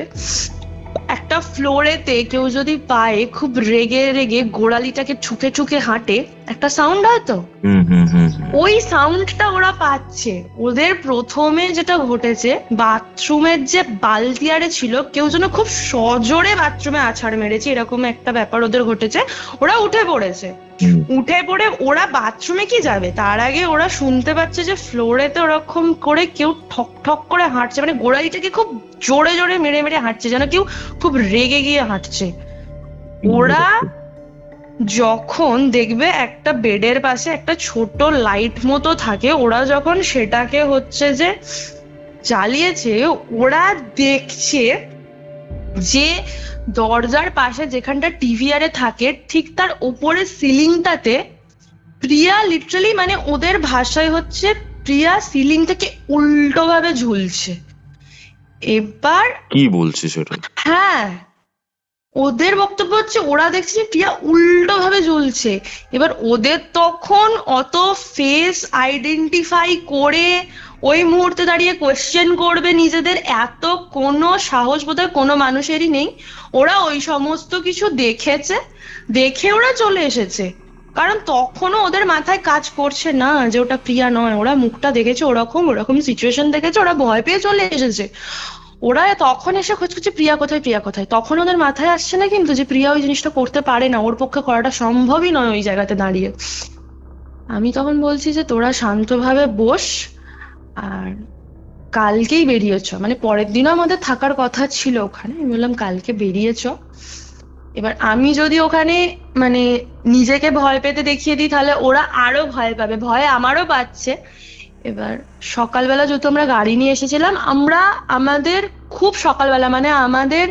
Speaker 3: একটা ফ্লোরেতে কেউ যদি পায়ে খুব রেগে গোড়ালিটাকে ঠুকে হাঁটে, একটা সাউন্ড হয় তো, ওই সাউন্ডটা ওরা পাচ্ছে। ওদের প্রথমে যেটা ঘটেছে, বাথরুমের যে বালতি আরে ছিল কেউ যেন খুব সজোরে বাথরুমে আছাড় মেরেছে, এরকম একটা ব্যাপার ওদের ঘটেছে। ওরা উঠে পড়ে ওরা বাথরুমে কি যাবে তার আগে ওরা শুনতে পাচ্ছে যে ফ্লোরেতে ওরকম করে কেউ ঠক করে হাঁটছে, মানে গোড়ালিটাকে খুব জোরে মেরে হাঁটছে, যেন কেউ খুব রেগে গিয়ে হাঁটছে। ওরা যখন দেখবে একটা বেডের পাশে একটা ছোট লাইট মতো থাকে, ওরা যখন সেটাকে হচ্ছে যে জ্বালিয়েছে, ওরা দেখছে যে দরজার পাশে যেখানটা টিভি আরে থাকে ঠিক তার উপরে সিলিংটাতে প্রিয়া লিটারালি, মানে ওদের ভাষায় হচ্ছে প্রিয়া সিলিং থেকে উল্টো ভাবে ঝুলছে। এবার
Speaker 4: কি বলছে সেটা?
Speaker 3: হ্যাঁ ওদের বক্তব্য হচ্ছে ওরা দেখছে যে প্রিয়া উল্টো ভাবে জ্বলছে। এবার ওদের তখন অত ফেস আইডেন্টিফাই করে ওই মুহূর্তে দাঁড়িয়ে কোয়েশ্চেন করবে নিজেদের এত কোনো সাহস বোধহয় কোনো মানুষেরই নেই। ওরা ওই সমস্ত কিছু দেখেছে, দেখে ওরা চলে এসেছে। কারণ তখনও ওদের মাথায় কাজ করছে না যে ওটা প্রিয়া নয়। ওরা মুখটা দেখেছে, ওরকম সিচুয়েশন দেখেছে, ওরা ভয় পেয়ে চলে এসেছে। ওরা তখন এসে খোঁজ করছে প্রিয়া কোথায়, প্রিয়া কোথায়। তখন ওদের মাথায় আসছে না কিন্তু যে প্রিয়া ওই জিনিসটা করতে পারে না, ওর পক্ষে করাটা সম্ভবই নয় ওই জায়গাতে দাঁড়িয়ে। আমি তখন বলছি যে তোরা শান্তভাবে বস, আর কালকেই বেরিয়েছ, মানে পরের দিনও আমাদের থাকার কথা ছিল ওখানে। আমি বললাম কালকে বেরিয়েছ। এবার আমি যদি ওখানে মানে নিজেকে ভয় পেতে দেখিয়ে দিই তাহলে ওরা আরো ভয় পাবে, ভয় আমারও পাচ্ছে। এবার সকালবেলা যেহেতু আমরা গাড়ি নিয়ে এসেছিলাম, আমাদের খুব সকালবেলা, মানে আমাদের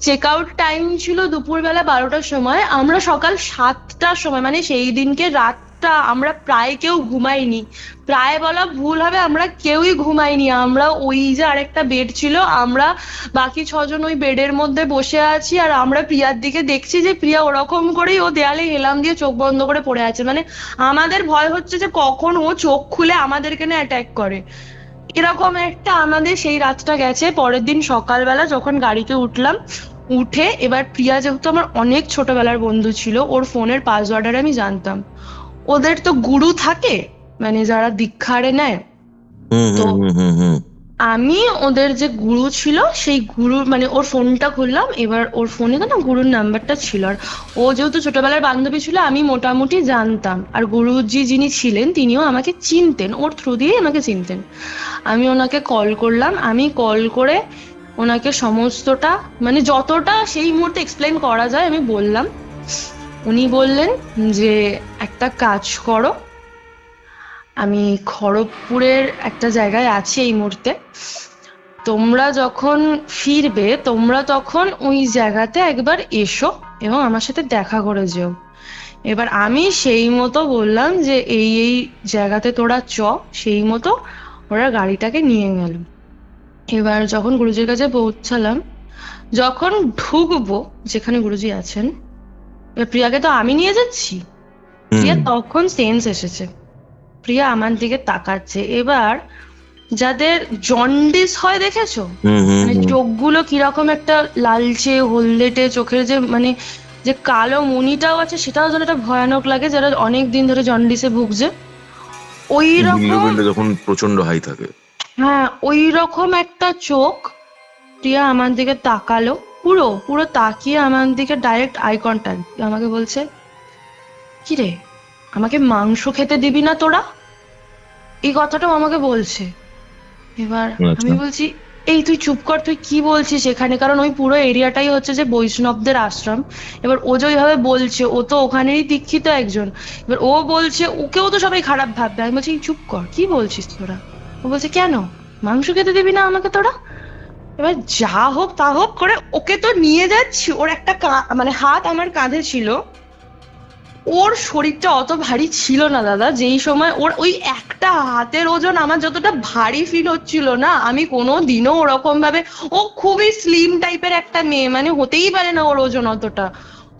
Speaker 3: চেক আউট টাইম ছিল দুপুরবেলা 12টার সময়। আমরা সকাল 7টার সময়, মানে সেই দিনকে রাতটা আমরা প্রায় কেউ ঘুমাইনি। প্রায় বলা ভুল হবে, আমরা কেউই ঘুমাইনি। আমরা ওই যে আরেকটা বেড ছিল, আমরা বাকি 6জন ওই বেডের মধ্যে বসে আছি, আর আমরা প্রিয়ার দিকে দেখছি যে প্রিয়া ওরকম করেই ও দেয়ালে হেলাম দিয়ে চোখ বন্ধ করে পড়ে আছে। মানে আমাদের ভয় হচ্ছে যে কখন ও চোখ খুলে আমাদেরকে না অ্যাটাক করে। এরকম একটা আমাদের সেই রাতটা গেছে। পরের দিন সকালবেলা যখন গাড়িতে উঠলাম, উঠে এবার প্রিয়া যেহেতু আমার অনেক ছোটবেলার বন্ধু ছিল, ওর ফোনের পাসওয়ার্ড আমি জানতাম। ওদের তো গুরু থাকে, মানে যারা দীক্ষারে নেয়। তো আমি ওদের যে গুরু ছিল সেই গুরুর মানে ওর ফোনটা খুললাম। এবার ওর ফোনে তো না গুরুর নাম্বারটা ছিল, আর ও যেহেতু ছোটবেলার বান্ধবী ছিল আমি মোটামুটি জানতাম, আর গুরুজি যিনি ছিলেন তিনিও আমাকে চিনতেন, ওর থ্রু দিয়েই আমাকে চিনতেন। আমি ওনাকে কল করলাম। আমি কল করে ওনাকে সমস্তটা মানে যতটা সেই মুহূর্তে এক্সপ্লেন করা যায় আমি বললাম। উনি বললেন যে একটা কাজ করো, আমি খড়গপুরের একটা জায়গায় আছি এই মুহূর্তে, তোমরা যখন ফিরবে তোমরা তখন ওই জায়গাতে একবার এসো এবং আমার সাথে দেখা করে যেও। এবার আমি সেই মতো বললাম যে এই জায়গাতে তোরা চ। সেই মতো ওরা গাড়িটাকে নিয়ে গেল। এবার যখন গুরুজির কাছে পৌঁছালাম, যখন ঢুকবো যেখানে গুরুজি আছেন, এবার প্রিয়াকে তো আমি নিয়ে যাচ্ছি। প্রিয়া তখন সেন্স এসেছে, প্রিয়া আমার দিকে তাকাচ্ছে। এবার যাদের জন্ডিস হয় দেখেছো, মানে চোখগুলো কিরকম একটা লালচে হলদেটে, চোখের যে মানে যে কালো মণিটাও আছে সেটাও যেন একটা ভয়ানক লাগে, যারা অনেক দিন ধরে জন্ডিসে ভুগছে ওই রকম,
Speaker 4: যখন প্রচন্ড হাই থাকে।
Speaker 3: হ্যাঁ ওই রকম একটা চোখ। প্রিয়া আমার দিকে তাকালো, পুরো পুরো তাকিয়ে আমার দিকে ডাইরেক্ট আই কন্ট্যাক্ট, আমাকে বলছে কি রে আমাকে মাংস খেতে দিবি না তোরা, এই কথাটাও আমাকে বলছে। এবার আমি বলছি এই তুই চুপ কর, তুই কি বলছিস এখানে, কারণ ওই পুরো এরিয়াটাই হচ্ছে যে বৈষ্ণবদের আশ্রম। এবার ও যে ওইভাবে বলছে, ও তো ওখানেরই দীক্ষিত একজন, এবার ও বলছে ওকেও তো সবাই খারাপ ভাববে। আমি বলছি চুপ কর, কি বলছিস তোরা। ও বলছে কেন মাংস খেতে দিবি না আমাকে তোরা। এবার যা হোক তা হোক করে ওকে তো নিয়ে যাচ্ছি, ওর একটা মানে হাত আমার কাঁধে ছিল। ওর শরীরটা অত ভারী ছিল না দাদা, যেই সময় ওর ওই একটা হাতের ওজন আমার যতটা ভারী ফিল হচ্ছিল না, আমি কোনোদিনও ওরকম ভাবে, ও খুবই স্লিম টাইপের একটা মেয়ে, মানে হতেই পারে না ওর ওজন অতটা।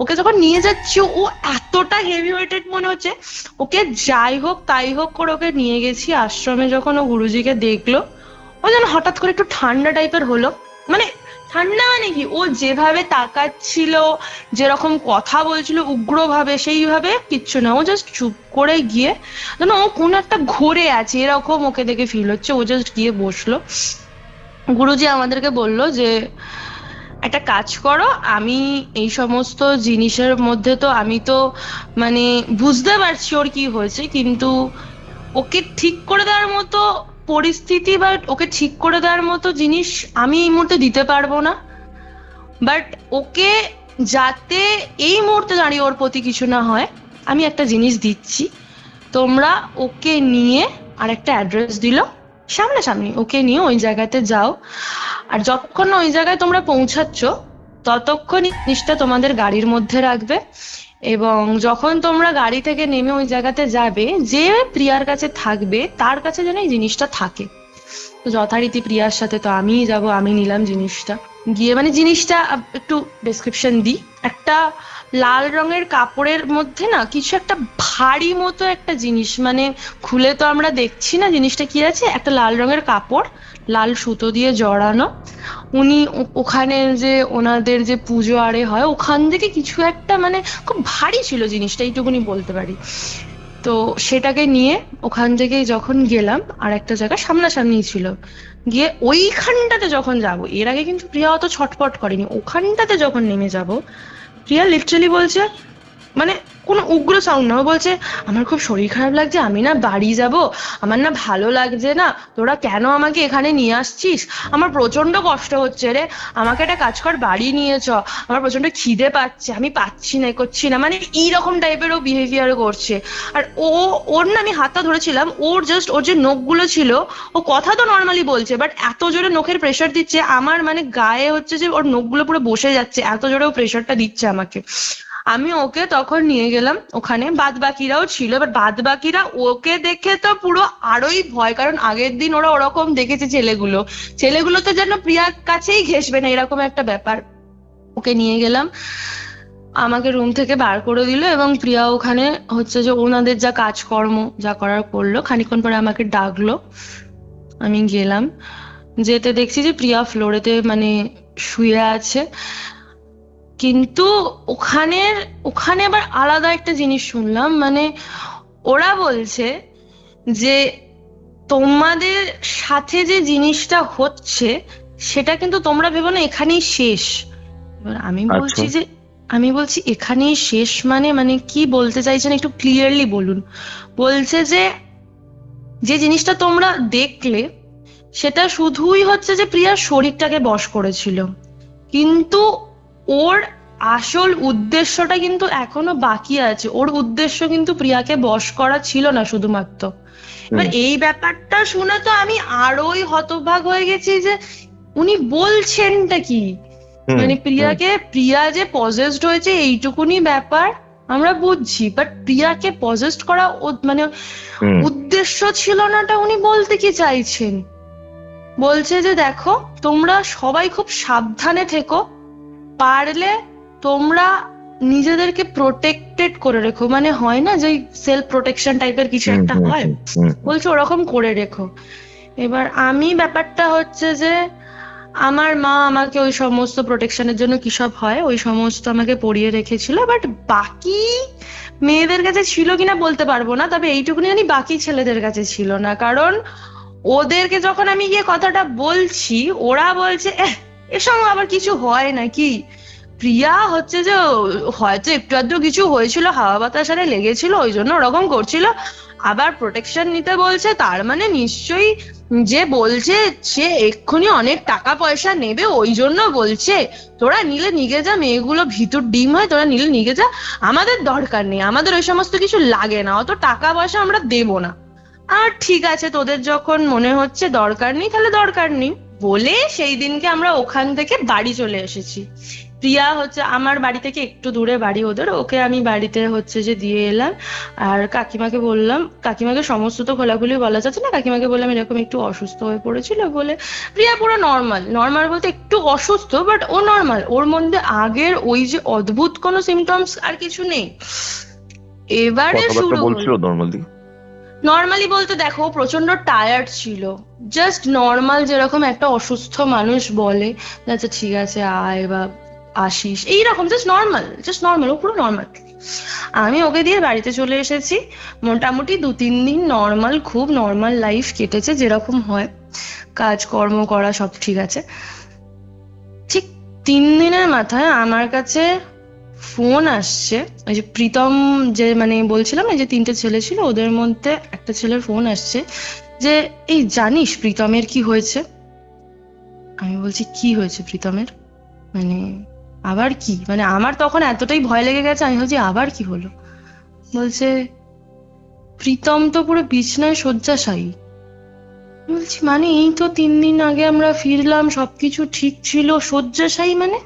Speaker 3: ওকে যখন নিয়ে যাচ্ছি ও এতটা হেভি ওয়েটেড মনে হচ্ছে। ওকে যাই হোক তাই হোক করে ওকে নিয়ে গেছি আশ্রমে। যখন ও গুরুজিকে দেখলো, ও যেন হঠাৎ করে একটু ঠান্ডা টাইপের হলো। মানে ঠান্ডা মানে কি, ও যেভাবে তাকাচ্ছিল, যেরকম কথা বলছিল উগ্রভাবে, সেইভাবে কিচ্ছু না। ও জাস্ট চুপ করে গিয়ে যেন ও কোনো একটা ঘোরে আছে এরকম ওকে দেখে ফিল হচ্ছে। ও জাস্ট গিয়ে বসলো। গুরুজি আমাদেরকে বললো যে একটা কাজ করো, আমি এই সমস্ত জিনিসের মধ্যে তো আমি তো মানে বুঝতে পারছি ওর কি হয়েছে, কিন্তু ওকে ঠিক করে দেওয়ার মতো পরিস্থিতি বা ওকে ঠিক করে দেওয়ার মতো জিনিস আমি এই মুহূর্তে দিতে পারবো না। বাট ওকে যাতে এই মুহূর্তে দাঁড়িয়ে ওর প্রতি কিছু না হয়, আমি একটা জিনিস দিচ্ছি। তোমরা ওকে নিয়ে আর একটা অ্যাড্রেস দিল সামনাসামনি, ওকে নিয়ে ওই জায়গাতে যাও। আর যতক্ষণ না ওই জায়গায় তোমরা পৌঁছাচ্ছ ততক্ষণ জিনিসটা তোমাদের গাড়ির মধ্যে রাখবে, এবং যখন তোমরা গাড়ি থেকে নেমে ওই জায়গাতে যাবে, যে প্রিয়ার কাছে থাকবে তার কাছে যেন এই জিনিসটা থাকে। তো যথারীতি প্রিয়ার সাথে তো আমিই যাব, আমি নিলাম জিনিসটা। গিয়ে মানে জিনিসটা একটু ডেসক্রিপশন দিই। একটা লাল রঙের কাপড়ের মধ্যে না কিছু একটা ভারী মতো একটা জিনিস, মানে খুলে তো আমরা দেখছি না জিনিসটা কি আছে, একটা লাল রঙের কাপড় লাল সুতো দিয়ে জড়ানো। উনি ওখানে যে ওনাদের যে পুজো আরে হয় ওখান থেকে কিছু একটা, মানে খুব ভারী ছিল জিনিসটা, এইটুকুনি বলতে পারি। তো সেটাকে নিয়ে ওখান থেকে যখন গেলাম, আর একটা জায়গা সামনাসামনি ছিল, গিয়ে ওইখানটাতে যখন যাব, এর আগে কিন্তু প্রিয়া অত ছটপট করেনি, ওখানটাতে যখন নেমে যাব, প্রিয়া লিটারালি বলছে, মানে কোনো উগ্র সাউন্ড না, ও বলছে আমার খুব শরীর খারাপ লাগছে, আমি না বাড়ি যাব, আমার না ভালো লাগছে না, তোরা কেন আমাকে এখানে নিয়ে আসছিস, আমার প্রচন্ড কষ্ট হচ্ছে রে, আমাকে একটা কাজ কর বাড়ি নিয়ে চ, আমার প্রচন্ড খিদে পাচ্ছে, আমি পাচ্ছি না, করছি না, মানে এইরকম টাইপের ও বিহেভিয়ার করছে। আর ওর না, আমি হাতটা ধরেছিলাম, ওর জাস্ট ওর যে নখগুলো ছিল, ও কথা তো নর্মালি বলছে, বাট এত জোরে নখের প্রেশার দিচ্ছে আমার, মানে গায়ে হচ্ছে যে ওর নখগুলো পুরো বসে যাচ্ছে, এত জোরে ও প্রেশারটা দিচ্ছে আমাকে। আমি ওকে তখন নিয়ে গেলাম ওখানে, বাদ বাকিরাও ছিল, এবার বাদ বাকিরা ওকে দেখে তো পুরো আরোই ভয়, কারণ আগের দিন ওরা ওরকম দেখেছে, ছেলেগুলো তো যেন প্রিয়ার কাছেই ঘেসবে না, এরকম একটা ব্যাপার। ওকে নিয়ে গেলাম, আমাকে রুম থেকে বার করে দিল, এবং প্রিয়া ওখানে হচ্ছে যে ওনাদের যা কাজকর্ম যা করার করলো, খানিকক্ষণ পরে আমাকে ডাকলো, আমি গেলাম, যেতে দেখছি যে প্রিয়া ফ্লোরেতে মানে শুয়ে আছে। কিন্তু ওখানে আবার আলাদা একটা জিনিস শুনলাম, মানে ওরা বলছে যে তোমাদের সাথে যে জিনিসটা হচ্ছে সেটা কিন্তু তোমরা ভেবো না এখানেই শেষ। এবার আমি বলছি এখানেই শেষ মানে কি বলতে চাইছেন একটু ক্লিয়ারলি বলুন। বলছে যে জিনিসটা তোমরা দেখলে সেটা শুধুই হচ্ছে যে প্রিয়ার শরীরটাকে বশ করেছিল, কিন্তু ওর আসল উদ্দেশ্যটা কিন্তু এখনো বাকি আছে, ওর উদ্দেশ্য কিন্তু প্রিয়াকে বশ করা ছিল না শুধুমাত্র। এবার এই ব্যাপারটা শুনে তো আমি আরোই হতবাক হয়ে গেছি যে উনি বলছেনটা কি, মানে প্রিয়া যে পজেসড হয়েছে এইটুকুনি ব্যাপার আমরা বুঝছি, বাট প্রিয়াকে পজেসড করা মানে উদ্দেশ্য ছিল নাটা উনি বলতে কি চাইছেন। বলছে যে দেখো তোমরা সবাই খুব সাবধানে থেকো, পারলে তোমরা নিজেদেরকে প্রোটেক্টেড করে রেখো, মানে হয় না যে সেলফ প্রোটেকশন টাইপের কিছু একটা হয়, বলছে ওরকম করে রেখো। এবার আমি ব্যাপারটা হচ্ছে যে আমার মা আমাকে ওই সমস্ত প্রোটেকশনের জন্য কি সব হয় ওই সমস্ত আমাকে পড়িয়ে রেখেছিল, বাট বাকি মেয়েদের কাছে ছিল কিনা বলতে পারবো না, তবে এইটুকুনি জানি বাকি ছেলেদের কাছে ছিল না, কারণ ওদেরকে যখন আমি গিয়ে কথাটা বলছি ওরা বলছে এসব আবার কিছু হয় নাকি, প্রিয়া হচ্ছে যে হয়তো একটু আধটু কিছু হয়েছিল, হাওয়া বাতাসে লেগেছিল ওই জন্য ওরকম করছিল, আবার প্রোটেকশন নিতে বলছে, তার মানে নিশ্চয়ই যে বলছে সে এক্ষুনি অনেক টাকা পয়সা নেবে ওই জন্য বলছে, তোরা নিলে নিগে যা, মেয়েগুলো ভিতর ডিম হয়, তোরা নিলে নিগে যা, আমাদের দরকার নেই, আমাদের ওই সমস্ত কিছু লাগে না, অত টাকা পয়সা আমরা দেবো না। আর ঠিক আছে তোদের যখন মনে হচ্ছে দরকার নেই তাহলে দরকার নেই বলে সেই দিনকে আমরা ওখান থেকে বাড়ি চলে এসেছি। প্রিয়া হচ্ছে আমার বাড়ি থেকে একটু দূরে বাড়ি ওদের, ওকে আমি বাড়িতে হচ্ছে যে দিয়ে এলাম, আর কাকিমাকে বললাম, কাকিমাকে সমস্ত তো খোলাখুলি বলা যাচ্ছে না, কাকিমাকে বললাম এরকম একটু অসুস্থ হয়ে পড়েছিল বলে। প্রিয়া পুরো নর্মাল বলতে একটু অসুস্থ, বাট ও নর্মাল, ওর মধ্যে আগের ওই যে অদ্ভুত কোনো সিমটমস আর কিছু নেই। এবারে শুরু বলছিল নর্মালি বলতে দেখো প্রচন্ড টায়ার্ড ছিল, জাস্ট নর্মাল যেরকম একটা অসুস্থ মানুষ বলে আচ্ছা ঠিক আছে আয় বা আসিস এইরকম, জাস্ট নর্মাল, ও পুরো নর্মাল। আমি ওকে দিয়ে বাড়িতে চলে এসেছি, মোটামুটি 2-3 দিন নর্মাল, খুব নর্মাল লাইফ কেটেছে যেরকম হয়, কাজকর্ম করা সব ঠিক আছে। ঠিক 3 দিনের মাথায় আমার কাছে ফোন আসছে, ওই যে প্রীতম যে মানে বলছিলাম না যে 3টে ছেলে ছিল ওদের মধ্যে একটা ছেলের ফোন আসছে যে এই জানিস প্রীতমের কি হয়েছে। আমি বলছি কি হয়েছে প্রীতমের, মানে আবার কি, মানে আমার তখন এতটাই ভয় লেগে গেছে, আমি বলছি আবার কি হলো। বলছে প্রীতম তো পুরো বিছনায় শয্যাশায়ী। বলছি মানে এই তো 3 দিন আগে আমরা ফিরলাম সবকিছু ঠিক ছিল, শয্যাশায়ী মানে।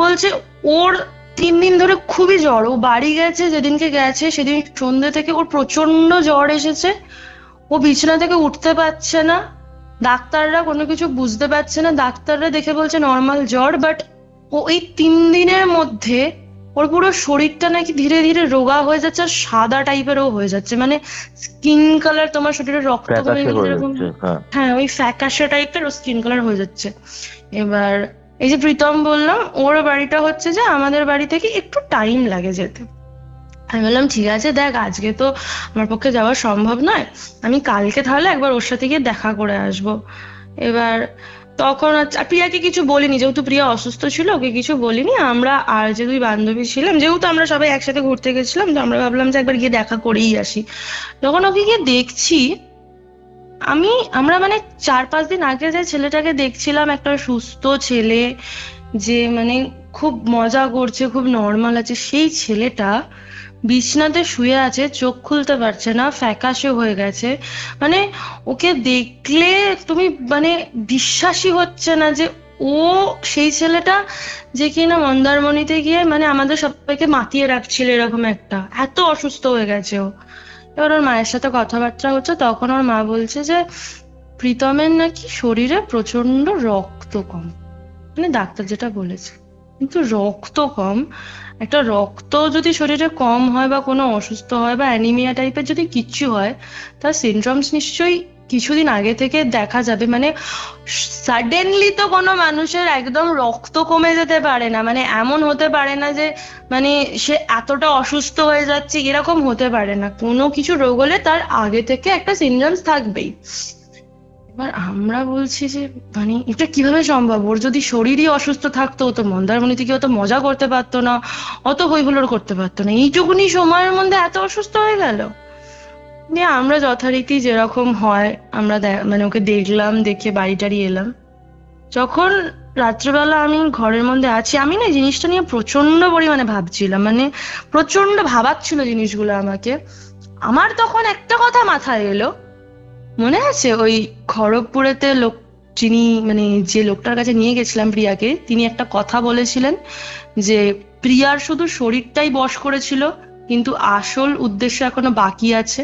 Speaker 3: বলছে ওর 3 দিন ধরে খুবই জ্বর, ও বাড়ি গেছে যেদিনকে গেছে সেদিন সন্ধ্যে থেকে ওর প্রচন্ড জ্বর এসেছে, ও বিছানা থেকে উঠতে পারছে না, ডাক্তাররা কোনো কিছু বুঝতে পারছে না, ডাক্তাররা দেখে বলছে নর্মাল জ্বর, বাট ও এই 3 দিনের মধ্যে ওর পুরো শরীরটা নাকি ধীরে ধীরে রোগা হয়ে যাচ্ছে আর সাদা টাইপেরও হয়ে যাচ্ছে, মানে স্কিন কালার তোমার শরীরে রক্ত কমে গেলে যেরকম, হ্যাঁ ওই ফ্যাকাশে টাইপের ও স্কিন কালার হয়ে যাচ্ছে। এবার এই যে প্রীতম বললাম, ওর বাড়িটা হচ্ছে যে আমাদের বাড়ি থেকে একটু টাইম লাগে যেতে। আমি বললাম ঠিক আছে, দেখ আজকে তো আমার পক্ষে যাওয়া সম্ভব নয়, আমি কালকে তাহলে একবার ওর সাথে গিয়ে দেখা করে আসবো। এবার তখন আর প্রিয়াকে কিছু বলিনি, যেহেতু প্রিয়া অসুস্থ ছিল ওকে কিছু বলিনি। আমরা আর যে 2 বান্ধবী ছিলাম, যেহেতু আমরা সবাই একসাথে ঘুরতে গেছিলাম, তো আমরা ভাবলাম যে একবার গিয়ে দেখা করেই আসি। যখন ওকে গিয়ে দেখছি, আমরা মানে 4-5 দিন আগে যে ছেলেটাকে দেখছিলাম, একটা সুস্থ ছেলে যে মানে খুব মজা করছে, খুব নর্মাল আছে, সেই ছেলেটা বিছনাতে শুয়ে আছে, চোখ খুলতে পারছে না, ফ্যাকাশে হয়ে গেছে। মানে ওকে দেখলে তুমি মানে বিশ্বাসই হচ্ছে না যে ও সেই ছেলেটা যে কিনা মন্দারমণিতে গিয়ে মানে আমাদের সবাইকে মাতিয়ে রাখছিল, এরকম একটা, এত অসুস্থ হয়ে গেছে ও। এবার ওর মায়ের সাথে কথাবার্তা হচ্ছে, তখন ওর মা বলছে যে প্রীতমের নাকি শরীরে প্রচন্ড রক্ত কম, মানে ডাক্তার যেটা বলেছে। কিন্তু রক্ত কম, একটা রক্ত যদি শরীরে কম হয় বা কোনো অসুস্থ হয় বা অ্যানিমিয়া টাইপের যদি কিচ্ছু হয়, তার সিনড্রোমস নিশ্চয়ই কিছুদিন আগে থেকে দেখা যাবে। মানে সাডেনলি তো কোনো মানুষের একদম রক্ত কমে যেতে পারে না, মানে এমন হতে পারে না যে মানে সে এতটা অসুস্থ হয়ে যাচ্ছে, এরকম হতে পারে না। কোনো কিছু রোগ হলে তার আগে থেকে একটা সিনড্রোমস থাকবেই। এবার আমরা বলছি যে মানে এটা কিভাবে সম্ভব, ওর যদি শরীরই অসুস্থ থাকতো তো মন্দারমণিতে গিয়ে অত মজা করতে পারতো না, অত হইহুল্লোড় করতে পারতো না, এইটুকুনি সময়ের মধ্যে এত অসুস্থ হয়ে গেল। দিয়ে আমরা যথারীতি যেরকম হয় আমরা মানে ওকে দেখলাম, দেখে বাড়ি টাড়ি এলাম। যখন রাত্রেবেলা আমি ঘরের মধ্যে আছি, আমি না জিনিসটা নিয়ে প্রচন্ড পরিমাণে ভাবছিলাম, মানে প্রচন্ড ভাবাচ্ছিল জিনিসগুলো আমাকে। আমার তখন একটা কথা মাথায় এলো, মনে আছে ওই খড়গপুরেতে লোক যিনি মানে যে লোকটার কাছে নিয়ে গেছিলাম প্রিয়াকে, তিনি একটা কথা বলেছিলেন যে প্রিয়ার শুধু শরীরটাই বশ করেছিল, কিন্তু আসল উদ্দেশ্য এখনো বাকি আছে।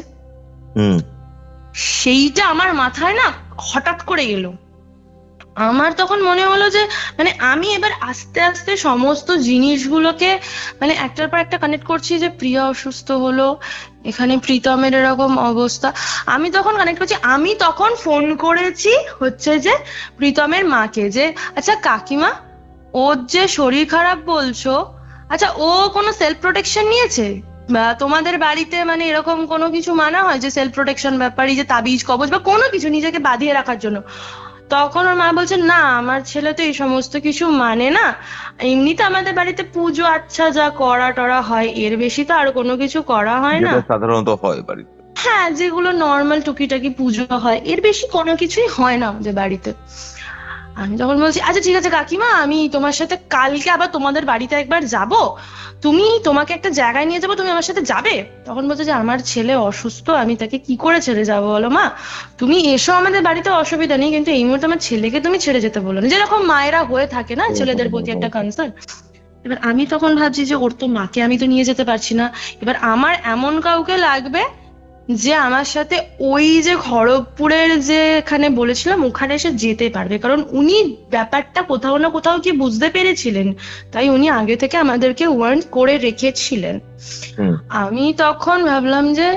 Speaker 3: সেইটা আমার মাথায় না হঠাৎ করে এলো। আমার তখন মনে হলো যে মানে আমি এবার আস্তে আস্তে সমস্ত জিনিসগুলোকে মানে একটার পর একটা কানেক্ট করছি, যে প্রিয়া অসুস্থ হলো, এখানে প্রীতমের এরকম অবস্থা। আমি তখন কানেক্ট করছি, আমি তখন ফোন করেছি হচ্ছে যে প্রীতমের মাকে, যে আচ্ছা কাকিমা, ওর যে শরীর খারাপ বলছো, আচ্ছা ও কোনো সেলফ প্রোটেকশন নিয়েছে? বা তোমাদের বাড়িতে মানে এরকম কোনো কিছু মানা হয় যে সেলফ প্রোটেকশন ব্যাপারে, যে তাবিজ কবজ বা কোনো কিছু নিজেকে বাঁধিয়ে রাখার জন্য? তখন ওর মা বলছে না, আমার ছেলে তো এই সমস্ত কিছু মানে না, এমনিতে আমাদের বাড়িতে পুজো আচ্ছা যা করা টরা হয়, এর বেশি তো আর কোনো কিছু করা হয় না,
Speaker 4: সাধারণত হয় বাড়িতে,
Speaker 3: হ্যাঁ যেগুলো নর্মাল টুকিটাকি পুজো হয়, এর বেশি কোনো কিছুই হয় না আমাদের বাড়িতে। আমি তখন বলছি আচ্ছা ঠিক আছে কাকিমা, আমি তোমার সাথে কালকে আবার তোমাদের বাড়িতে একবার যাব, তোমাকে একটা জায়গায় নিয়ে যাবো, তুমি আমার সাথে যাবে? তখন বলছে যে আমার ছেলে অসুস্থ, আমি তাকে কি করে ছেড়ে যাবো বলো মা, তুমি এসো আমাদের বাড়িতে, অসুবিধা নেই, কিন্তু এই মুহূর্তে আমার ছেলেকে তুমি ছেড়ে যেতে বলো না, যেরকম মায়েরা হয়ে থাকে না ছেলেদের প্রতি একটা কনসার্ন। এবার আমি তখন ভাবছি যে ওর তো মাকে আমি তো নিয়ে যেতে পারছি না, এবার আমার এমন কাউকে লাগবে যে আমার সাথে ওই যে খড়গপুরের যে এখানে বলেছিলাম ওখানে এসে যেতে পারবে, কারণ উনি ব্যাপারটা কোথাও না কোথাও কি বুঝতে পেরেছিলেন, তাই উনি আগে থেকে আমাদেরকে ওয়ার্ন করে রেখেছিলেন। আমি তখন ভাবলাম যে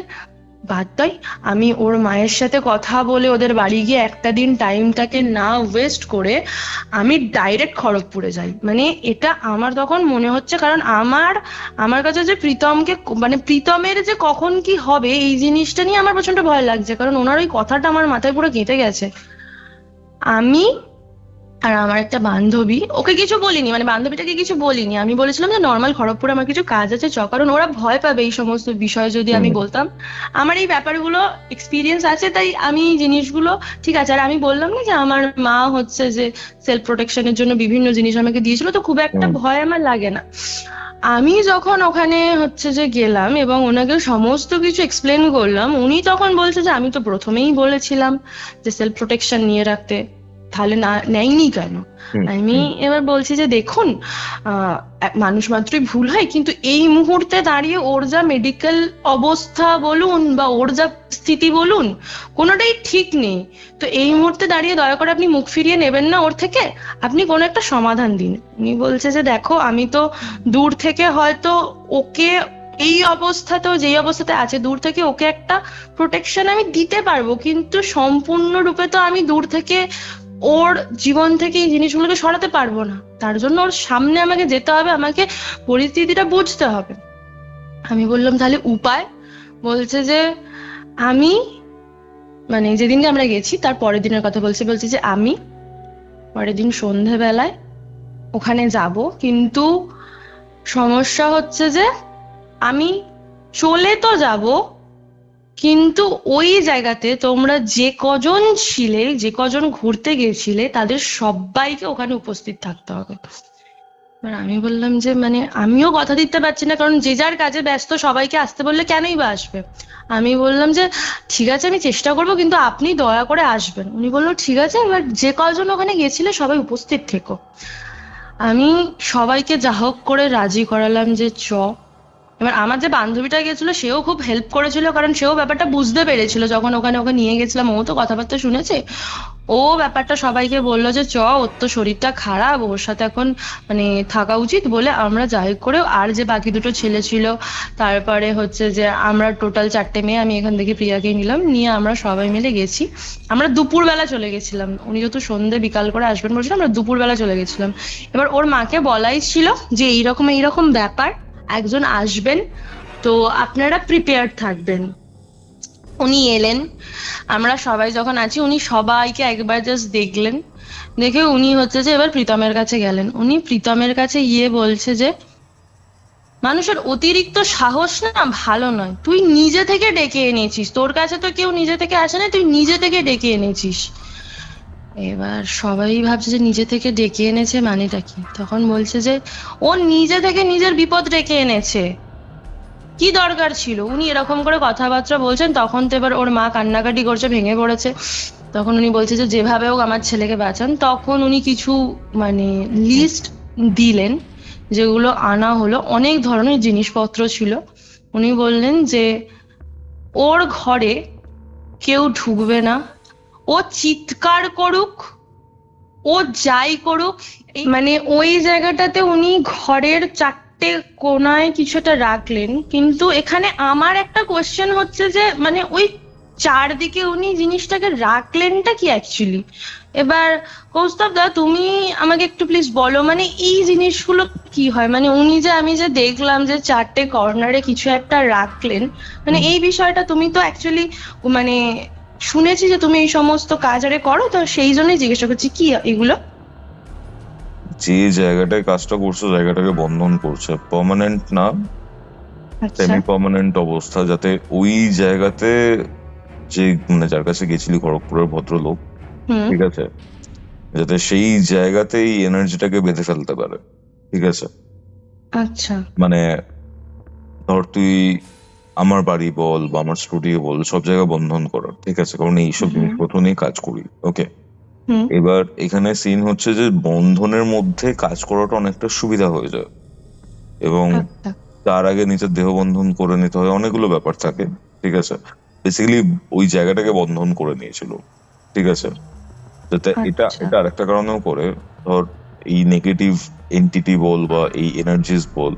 Speaker 3: বাদ দাই, আমি ওর মায়ের সাথে কথা বলে ওদের বাড়ি গিয়ে একটা দিন টাইমটাকে না ওয়েস্ট করে আমি ডাইরেক্ট খড়গপুরে যাই। মানে এটা আমার তখন মনে হচ্ছে, কারণ আমার কাছে যে প্রীতমকে মানে প্রীতমের যে কখন কি হবে এই জিনিসটা নিয়ে আমার প্রচন্ড ভয় লাগছে, কারণ ওনার ওই কথাটা আমার মাথায় পুরো গেঁথে গেছে। আমি আর আমার একটা বান্ধবী, ওকে কিছু বলিনি, মানে বান্ধবীটাকে কিছু বলিনি, আমি বলেছিলাম যে নর্মাল খড়গপুরে আমার কিছু কাজ আছে কারণ ওরা ভয় পাবে এই সমস্ত বিষয়ে যদি আমি বলতাম। আমার এই ব্যাপারগুলো এক্সপিরিয়েন্স আছে, তাই আমি জিনিসগুলো ঠিক আছে। আর আমি বললাম না যে আমার মা হচ্ছে যে সেলফ প্রোটেকশনের জন্য বিভিন্ন জিনিস আমাকে দিয়েছিল, তো খুব একটা ভয় আমার লাগে না। আমি যখন ওখানে হচ্ছে যে গেলাম এবং ওনাকে সমস্ত কিছু এক্সপ্লেন করলাম, উনি তখন বলছে যে আমি তো প্রথমেই বলেছিলাম যে সেলফ প্রোটেকশন নিয়ে রাখতে, তাহলে না নেয়নি কেন? আমি এবার বলছি যে দেখুন, মানুষ মাত্রই ভুল হয়, কিন্তু এই মুহূর্তে দাঁড়িয়ে ওর যা মেডিকেল অবস্থা বলুন বা ওর যা স্থিতি বলুন, কোনোটাই ঠিক নেই। তো এই মুহূর্তে দাঁড়িয়ে দয়া করে আপনি মুখ ফিরিয়ে নেবেন না ওর থেকে, আপনি কোনো একটা সমাধান দিন। উনি বলছে যে দেখো, আমি তো দূর থেকে হয়তো ওকে এই অবস্থাতেও, যেই অবস্থাতে আছে, দূর থেকে ওকে একটা প্রোটেকশন আমি দিতে পারবো, কিন্তু সম্পূর্ণরূপে তো আমি দূর থেকে ওর জীবন থেকে এই জিনিসগুলোকে সরাতে পারবো না। তার জন্য ওর সামনে আমাকে যেতে হবে, আমাকে পরিস্থিতিটা বুঝতে হবে। আমি বললাম তাহলে উপায়? বলছে যে আমি, মানে যেদিনকে আমরা গেছি তার পরের দিনের কথা বলছে যে আমি পরের দিন সন্ধেবেলায় ওখানে যাব, কিন্তু সমস্যা হচ্ছে যে আমি চলে তো যাব, কিন্তু ওই জায়গাতে তোমরা যে কজন ছিলে, যে কজন ঘুরতে গেছিলে, তাদের সবাইকে ওখানে উপস্থিত থাকতে হবে। এবার আমি বললাম যে মানে আমিও কথা দিতে পারছি না, কারণ যে যার কাজে ব্যস্ত, সবাইকে আসতে বললে কেনই বা আসবে। আমি বললাম যে ঠিক আছে, আমি চেষ্টা করবো, কিন্তু আপনি দয়া করে আসবেন। উনি বললো ঠিক আছে, এবার যে কজন ওখানে গেছিলে সবাই উপস্থিত থেকো। আমি সবাইকে যা হোক করে রাজি করালাম যে চ। এবার আমার যে বান্ধবীটা গেছিল সেও খুব হেল্প করেছিল, কারণ সেও ব্যাপারটা বুঝতে পেরেছিল যখন ওখানে ওকে নিয়ে গেছিলাম। ও তো কথাবার্তা শুনেছে, ও ব্যাপারটা সবাইকে বললো যে চ, ওর তো শরীরটা খারাপ, ওর সাথে এখন মানে থাকা উচিত বলে আমরা যাই করে, আর যে বাকি দুটো ছেলে ছিল, তারপরে হচ্ছে যে আমরা টোটাল 4টে মেয়ে, আমি এখান থেকে প্রিয়াকে নিলাম, নিয়ে আমরা সবাই মিলে গেছি। আমরা দুপুরবেলা চলে গেছিলাম, উনি যেহেতু সন্ধ্যে বিকাল করে আসবেন বলছিলাম, আমরা দুপুরবেলা চলে গেছিলাম। এবার ওর মাকে বলাই ছিল যে এইরকম ব্যাপার, একজন আসবেন, তো আপনারা প্রিপেয়ার থাকবেন। উনি এলেন, আমরা সবাই যখন আছি, উনি সবাইকে একবার জাস্ট দেখলেন, দেখে উনি হচ্ছে যে এবার প্রীতমের কাছে গেলেন। উনি প্রীতমের কাছে গিয়ে বলছে যে মানুষের অতিরিক্ত সাহস না ভালো নয়, তুই নিজে থেকে ডেকে এনেছিস, তোর কাছে তো কেউ নিজে থেকে আসে না, তুই নিজে থেকে ডেকে এনেছিস। এবার সবাই ভাবছে যে নিজে থেকে ডেকে এনেছে মানেটা কি? তখন বলছে যে ও নিজে থেকে নিজের বিপদ ডেকে এনেছে, কি দরকার ছিল? উনি এরকম করে কথাবার্তা বলছেন। তখন তো এবার ওর মা কান্নাকাটি করছে, ভেঙে পড়েছে। তখন উনি বলছে যে যেভাবে হোক আমার ছেলেকে বাঁচান। তখন উনি কিছু মানে লিস্ট দিলেন, যেগুলো আনা হলো, অনেক ধরনের জিনিসপত্র ছিল। উনি বললেন যে ওর ঘরে কেউ ঢুকবে না, ও চিৎকার করুক, ও যাই করুক, মানে ওই জায়গাটাতে উনি ঘরের 4টে কোনায় কিছু একটা রাখলেন। কিন্তু এখানে আমার একটা কোয়েশ্চেন হচ্ছে যে মানে ওই চারদিকে উনি জিনিসটাকে রাখলেনটা কি অ্যাকচুয়ালি? এবার কৌস্তব দা, তুমি আমাকে একটু প্লিজ বলো, মানে এই জিনিসগুলো কি হয়? মানে উনি যে, আমি যে দেখলাম যে 4টে কর্নারে কিছু একটা রাখলেন, মানে এই বিষয়টা তুমি তো অ্যাকচুয়ালি মানে শুনেছি যে তুমি এই সমস্ত কাজ আরে করো, তো সেই জন্যই জিজ্ঞাসা করছি কি এগুলো।
Speaker 4: যে জায়গাটায় কাজটা করছো জায়গাটাকে বন্ধন করছে, পার্মানেন্ট না, সেমি পার্মানেন্ট অবস্থা, যাতে ওই জায়গাতে যে মানে যার কাছে গেছিলি খড়গপুরের ভদ্রলোক, ঠিক আছে, যাতে সেই জায়গাতেই এনার্জিটাকে বেঁধে ফেলতে পারে, ঠিক আছে।
Speaker 3: আচ্ছা,
Speaker 4: মানে ধর তুই আমার বাড়ি বল বা আমার স্টুডিও বল, সব জায়গায় বন্ধন করার, ঠিক আছে, কারণ এইসব জিনিসপত্র নিয়ে কাজ করি, ওকে। এবার এখানে সিন হচ্ছে যে বন্ধনের মধ্যে কাজ করাটা অনেকটা সুবিধা হয়ে যায়, এবং তার আগে নিজের দেহ বন্ধন করে নিতে হয়, অনেকগুলো ব্যাপার থাকে, ঠিক আছে। বেসিক্যালি ওই জায়গাটাকে বন্ধন করে নিয়েছিল, ঠিক আছে। যাতে এটা আরেকটা কারণেও করে, ধর এই নেগেটিভ এন্টিটি বল বা এই এনার্জিস বল,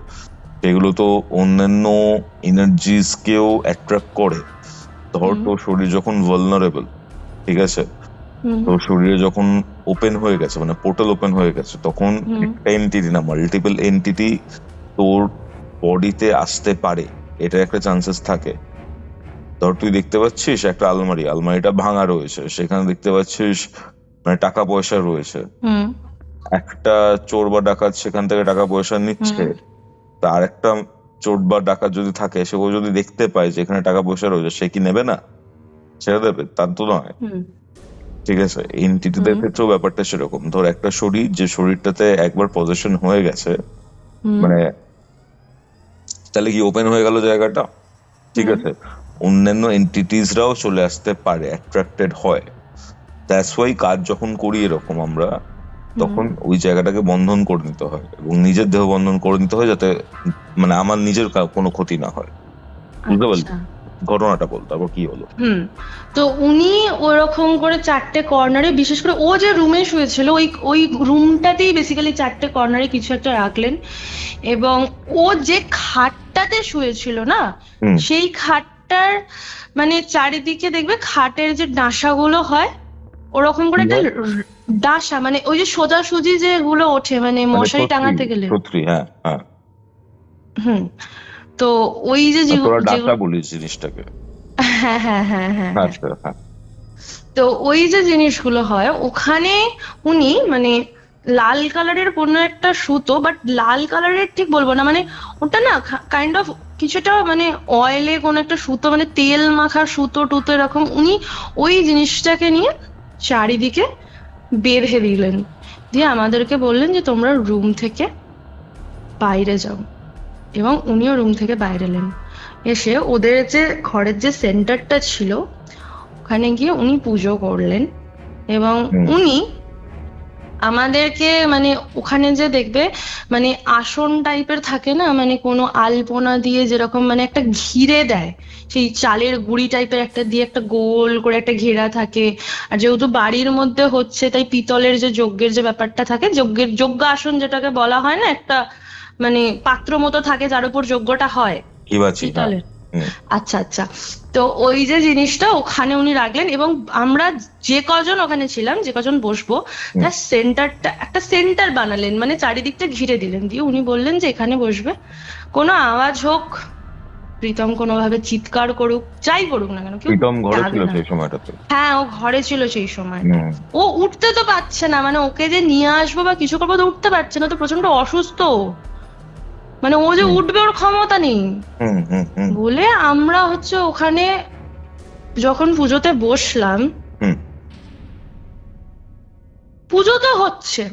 Speaker 4: সেগুলো তো অন্যান্য এনার্জিস কেও অ্যাট্রাক্ট করে। ধর তোর শরীর যখন ভালনারেবল, ঠিক আছে, তোর শরীরে যখন ওপেন হয়ে গেছে, মানে পোর্টাল ওপেন হয়ে গেছে, তখন একটা এন্টিটি না, মাল্টিপল এন্টিটি তোর বডিতে আসতে পারে, এটা একটা চান্সেস থাকে। ধর তুই দেখতে পাচ্ছিস একটা আলমারিটা ভাঙা রয়েছে, সেখানে দেখতে পাচ্ছিস মানে টাকা পয়সা রয়েছে, একটা চোর বা ডাকাত সেখান থেকে টাকা পয়সা নিচ্ছে, তার একটা চোর বা ডাকাত যদি থাকে, সে যদি দেখতে পায় যে এখানে টাকা পয়সা রয়েছে, সে কি নেবে না? ছেড়ে দেবে? তার তো নয়, ঠিক আছে। এন্টিটিদের ক্ষেত্রেও ব্যাপারটা সেরকম। ধর একটা শরীর, যে শরীরটাতে একবার পজিশন হয়ে গেছে, মানে তাহলে কি ওপেন হয়ে গেল জায়গাটা, ঠিক আছে, অন্যান্য এন্টিটিসরাও চলে আসতে পারে, অ্যাট্রাক্টেড হয়। দ্যাটস ওয়াই কাজ যখন করি এরকম আমরা, তখন ওই জায়গাটাকে বন্ধন করে নিতে হয় এবং নিজের দেহ বন্ধন করে নিতে হয়, যাতে মানে আমার নিজের কোনো ক্ষতি না হয়। বুঝতে পারলি? ঘটনাটা বল, তারপর কি হলো?
Speaker 3: তো উনি ওরকম করে 4টে কর্নারে, বিশেষ করে ও যে রুমে শুয়েছিল ওই রুমটাতেই বেসিক্যালি 4টে কর্নারে কিছু একটা রাখলেন, এবং ও যে খাটটাতে শুয়েছিল না, সেই খাটটার মানে চারিদিকে দেখবে খাটের যে ডাঁসাগুলো হয় ওরকম করে একটা ডাঁসা, মানে ওই যে সোজাসুজি যেগুলো ওঠে মানে মশারি টাঙাতে গেলে।
Speaker 4: হ্যাঁ হ্যাঁ।
Speaker 3: তো ওই যে
Speaker 4: তোরা ডাঁসা বলিস জিনিসটাকে।
Speaker 3: হ্যাঁ হ্যাঁ হ্যাঁ হ্যাঁ।
Speaker 4: হ্যাঁ।
Speaker 3: তো ওই যে জিনিসগুলো হয় ওখানে উনি মানে লাল কালারের কোনো একটা সুতো, বাট লাল কালারের ঠিক বলবো না, মানে ওটা না কাইন্ড অফ কিছুটা মানে অয়েলে কোনো একটা সুতো, মানে তেল মাখার সুতো টুতো এরকম, উনি ওই জিনিসটাকে নিয়ে চারিদিকে বেঁধে দিলেন, দিয়ে আমাদেরকে বললেন যে তোমরা রুম থেকে বাইরে যাও। এবং উনিও রুম থেকে বাইরে এলেন, এসে ওদের যে ঘরের যে সেন্টারটা ছিল ওখানে গিয়ে উনি পুজো করলেন। এবং উনি আমাদেরকে মানে ওখানে যে দেখবে মানে আসন টাইপের থাকে না, মানে কোনো আলপনা দিয়ে যেরকম মানে একটা ঘিরে দেয়, সেই চালের গুঁড়ি টাইপের একটা দিয়ে একটা গোল করে একটা ঘেরা থাকে। আর যেহেতু বাড়ির মধ্যে হচ্ছে তাই পিতলের যে যজ্ঞের যে ব্যাপারটা থাকে, যজ্ঞ আসন যেটাকে বলা হয় না, একটা মানে পাত্র মতো থাকে যার উপর যজ্ঞটা হয় পিতলের। আচ্ছা আচ্ছা। তো ওই যে জিনিসটা ওখানে উনি রাখলেন, এবং আমরা যে কজন ওখানে ছিলাম, যে কজন বসবো, তার সেন্টারটা একটা সেন্টার বানালেন, মানে চারিদিকটা ঘিরে দিলেন, দিয়ে উনি বললেন যে এখানে বসবে, কোনো আওয়াজ হোক, প্রীতম কোনোভাবে চিৎকার করুক, যাই করুক না কেন,
Speaker 4: প্রীতম ঘরে ছিল সেই সময়টাতে।
Speaker 3: হ্যাঁ, ও ঘরে ছিল সেই সময়। ও উঠতে তো পারছে না, মানে ওকে যে নিয়ে আসবো বা কিছু করবো তো উঠতে পারছে না, তো প্রচন্ড অসুস্থ, মানে ও যে উঠবে ওর ক্ষমতা নেই বলে আমরা হচ্ছে ওখানে যখন পুজোতে বসলাম, পুজো তো হচ্ছে,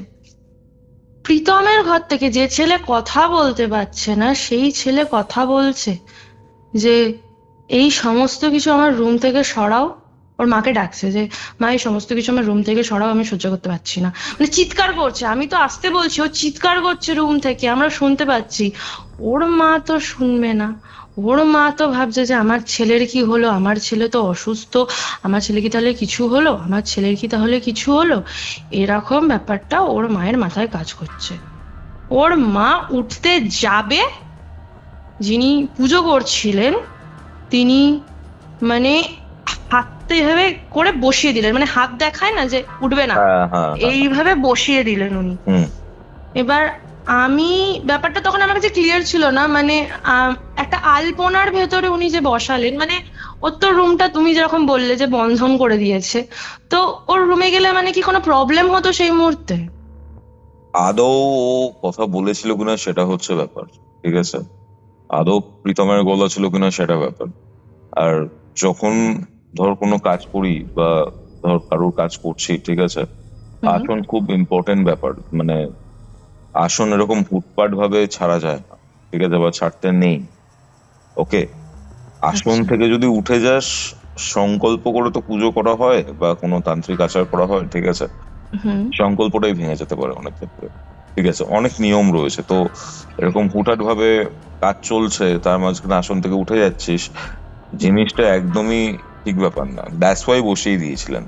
Speaker 3: প্রীতমের ঘর থেকে যে ছেলে কথা বলতে পারছে না সেই ছেলে কথা বলছে যে এই সমস্ত কিছু আমার রুম থেকে সরাও। ওর মাকে ডাকছে যে মা এই সমস্ত কিছু আমার রুম থেকে সরাও, আমি সহ্য করতে পারছি না, মানে চিৎকার করছে। আমি তো আসতে বলছি, ও চিৎকার করছে রুম থেকে, আমরা শুনতে পাচ্ছি। ওর মা তো শুনবে না, ওর মা তো ভাবছে যে আমার ছেলের কি হলো, আমার ছেলে তো অসুস্থ, আমার ছেলে কি তাহলে কিছু হলো, আমার ছেলের কি তাহলে কিছু হলো, এরকম ব্যাপারটা ওর মায়ের মাথায় কাজ করছে। ওর মা উঠতে যাবে, যিনি পুজো করছিলেন তিনি মানে হাতটা এভাবে করে বসিয়ে দিলেন, মানে হাত দেখায় না যে উঠবে না, এইভাবে বসিয়ে দিলেন উনি। এবার আমি ব্যাপারটা তখন আমার কাছে ক্লিয়ার ছিল না, মানে একটা আলপনার ভেতরে উনি যে বসালেন, মানে ওর তো রুমটা তুমি যেরকম বললে যে বন্ধন করে দিয়েছে, তো ওর রুমে গেলে মানে কি কোনো প্রবলেম হতো সেই মুহূর্তে?
Speaker 4: আদৌ কথা বলেছিল কিনা সেটা হচ্ছে ব্যাপার, ঠিক আছে? আদৌ প্রীতমের গলা ছিল কিনা সেটা ব্যাপার। আর যখন ধর কোনো কাজ করি বা ধর কারোর কাজ করছি, ঠিক আছে, আসন খুব ইম্পর্টেন্ট ব্যাপার, মানে আসন এরকম হুটপাট ভাবে ছাড়া যায় না, ঠিক আছে, বা ছাড়তে নেই। ওকে, আসন থেকে যদি উঠে যাস, সংকল্প করে তো পুজো করা হয় বা কোনো তান্ত্রিক আচার করা হয়, ঠিক আছে, সংকল্পটাই ভেঙে যেতে পারে অনেক ক্ষেত্রে, ঠিক আছে, অনেক নিয়ম রয়েছে। তো এরকম হুটহাট ভাবে কাজ চলছে, তার মাঝখানে আসন থেকে উঠে যাচ্ছিস, জিনিসটা একদমই ঠিক ব্যাপার না। দ্যাটস ওয়াই বসিয়ে দিয়েছিলেন,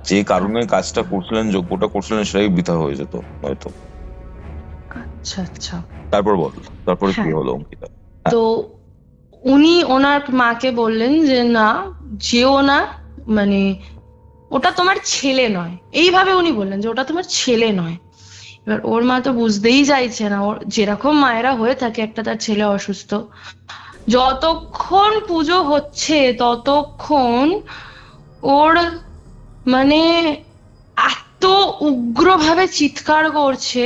Speaker 4: যে কারণে কাজটা করছিলেন, যোগ্যটা করছিলেন, সেটাই বৃথা হয়ে যেত হয়তো।
Speaker 3: আচ্ছা আচ্ছা,
Speaker 4: তারপর বল, তারপরে কি হলো অঙ্কিতা?
Speaker 3: তো উনি ওনার মাকে বললেন যে না, যেও না, মানে ওটা তোমার ছেলে নয়, এইভাবে উনি বললেন যে ওটা তোমার ছেলে নয়। এবার ওর মা তো বুঝতেই চাইছে না, ওর যেরকম মায়েরা হয়ে থাকে, একটা তার ছেলে অসুস্থ, যতক্ষণ পুজো হচ্ছে ততক্ষণ ওর মানে এত উগ্রভাবে চিৎকার করছে,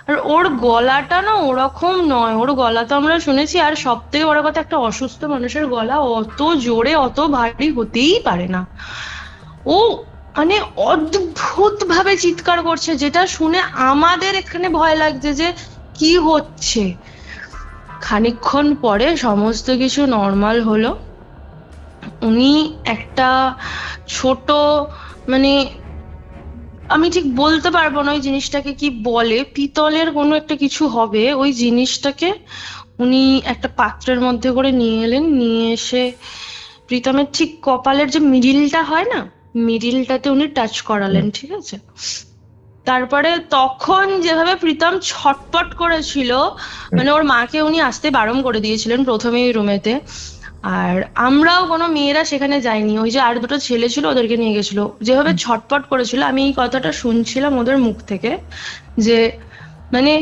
Speaker 3: আর ওর গলাটা না ওরকম নয়, ওর গলা তো আমরা শুনেছি, আর সব থেকে বড় কথা একটা অসুস্থ মানুষের গলা অত জোরে অত ভারী হতেই পারে না। ও মানে অদ্ভুত ভাবে চিৎকার করছে, যেটা শুনে আমাদের এখানে ভয় লাগছে যে কি হচ্ছে। খানিকক্ষণ পরে সমস্ত কিছু নর্মাল হলো। উনি একটা ছোট মানে আমি ঠিক বলতে পারবো না ওই জিনিসটাকে কি বলে, পিতলের কোনো একটা কিছু হবে, ওই জিনিসটাকে উনি একটা পাত্রের মধ্যে করে নিয়ে এলেন, নিয়ে এসে প্রীতমের ঠিক কপালের যে মিডিলটা হয় না, মিডিলটাতে উনি টাচ করালেন, ঠিক আছে? তারপরে তখন যেভাবে প্রীতম ছটপট করেছিল, মানে ওর মাকে উনি আসতে বারণ করে দিয়েছিলেন প্রথমেই রুমেতে, আর আমরাও কোনো মেয়েরা সেখানে যাইনি, ওই যে আর দুটো ছেলে ছিল ওদেরকে নিয়ে গেছিল। যেভাবে ছটপট করেছিল, আমি এই কথাটা শুনছিলাম ওদের মুখ থেকে, যে মানে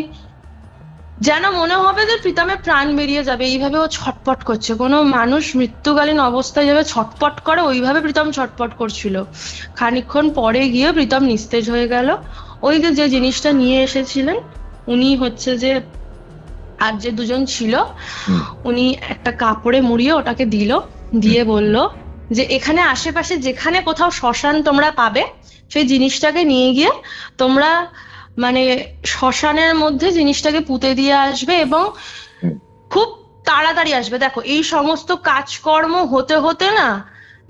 Speaker 3: যেন মনে হবে যে প্রীতমের প্রাণ বেরিয়ে যাবে, এইভাবে ও ছটপট করছে। কোনো মানুষ মৃত্যুকালীন অবস্থায় যেভাবে ছটপট করে ওইভাবে প্রীতম ছটপট করছিল। খানিকক্ষণ পরে গিয়ে প্রীতম নিস্তেজ হয়ে গেল। ওই যে জিনিসটা নিয়ে এসেছিলেন উনি, হচ্ছে যে আর যে দুজন ছিল, উনি একটা কাপড়ে মুড়িয়ে ওটাকে দিল, দিয়ে বলল যে এখানে আশেপাশে যেখানে কোথাও শ্মশান তোমরা পাবে সেই জিনিসটাকে নিয়ে গিয়ে তোমরা মানে শ্মশানের মধ্যে জিনিসটাকে পুঁতে দিয়ে আসবে, এবং খুব তাড়াতাড়ি আসবে। দেখো এই সমস্ত কাজকর্ম হতে হতে না,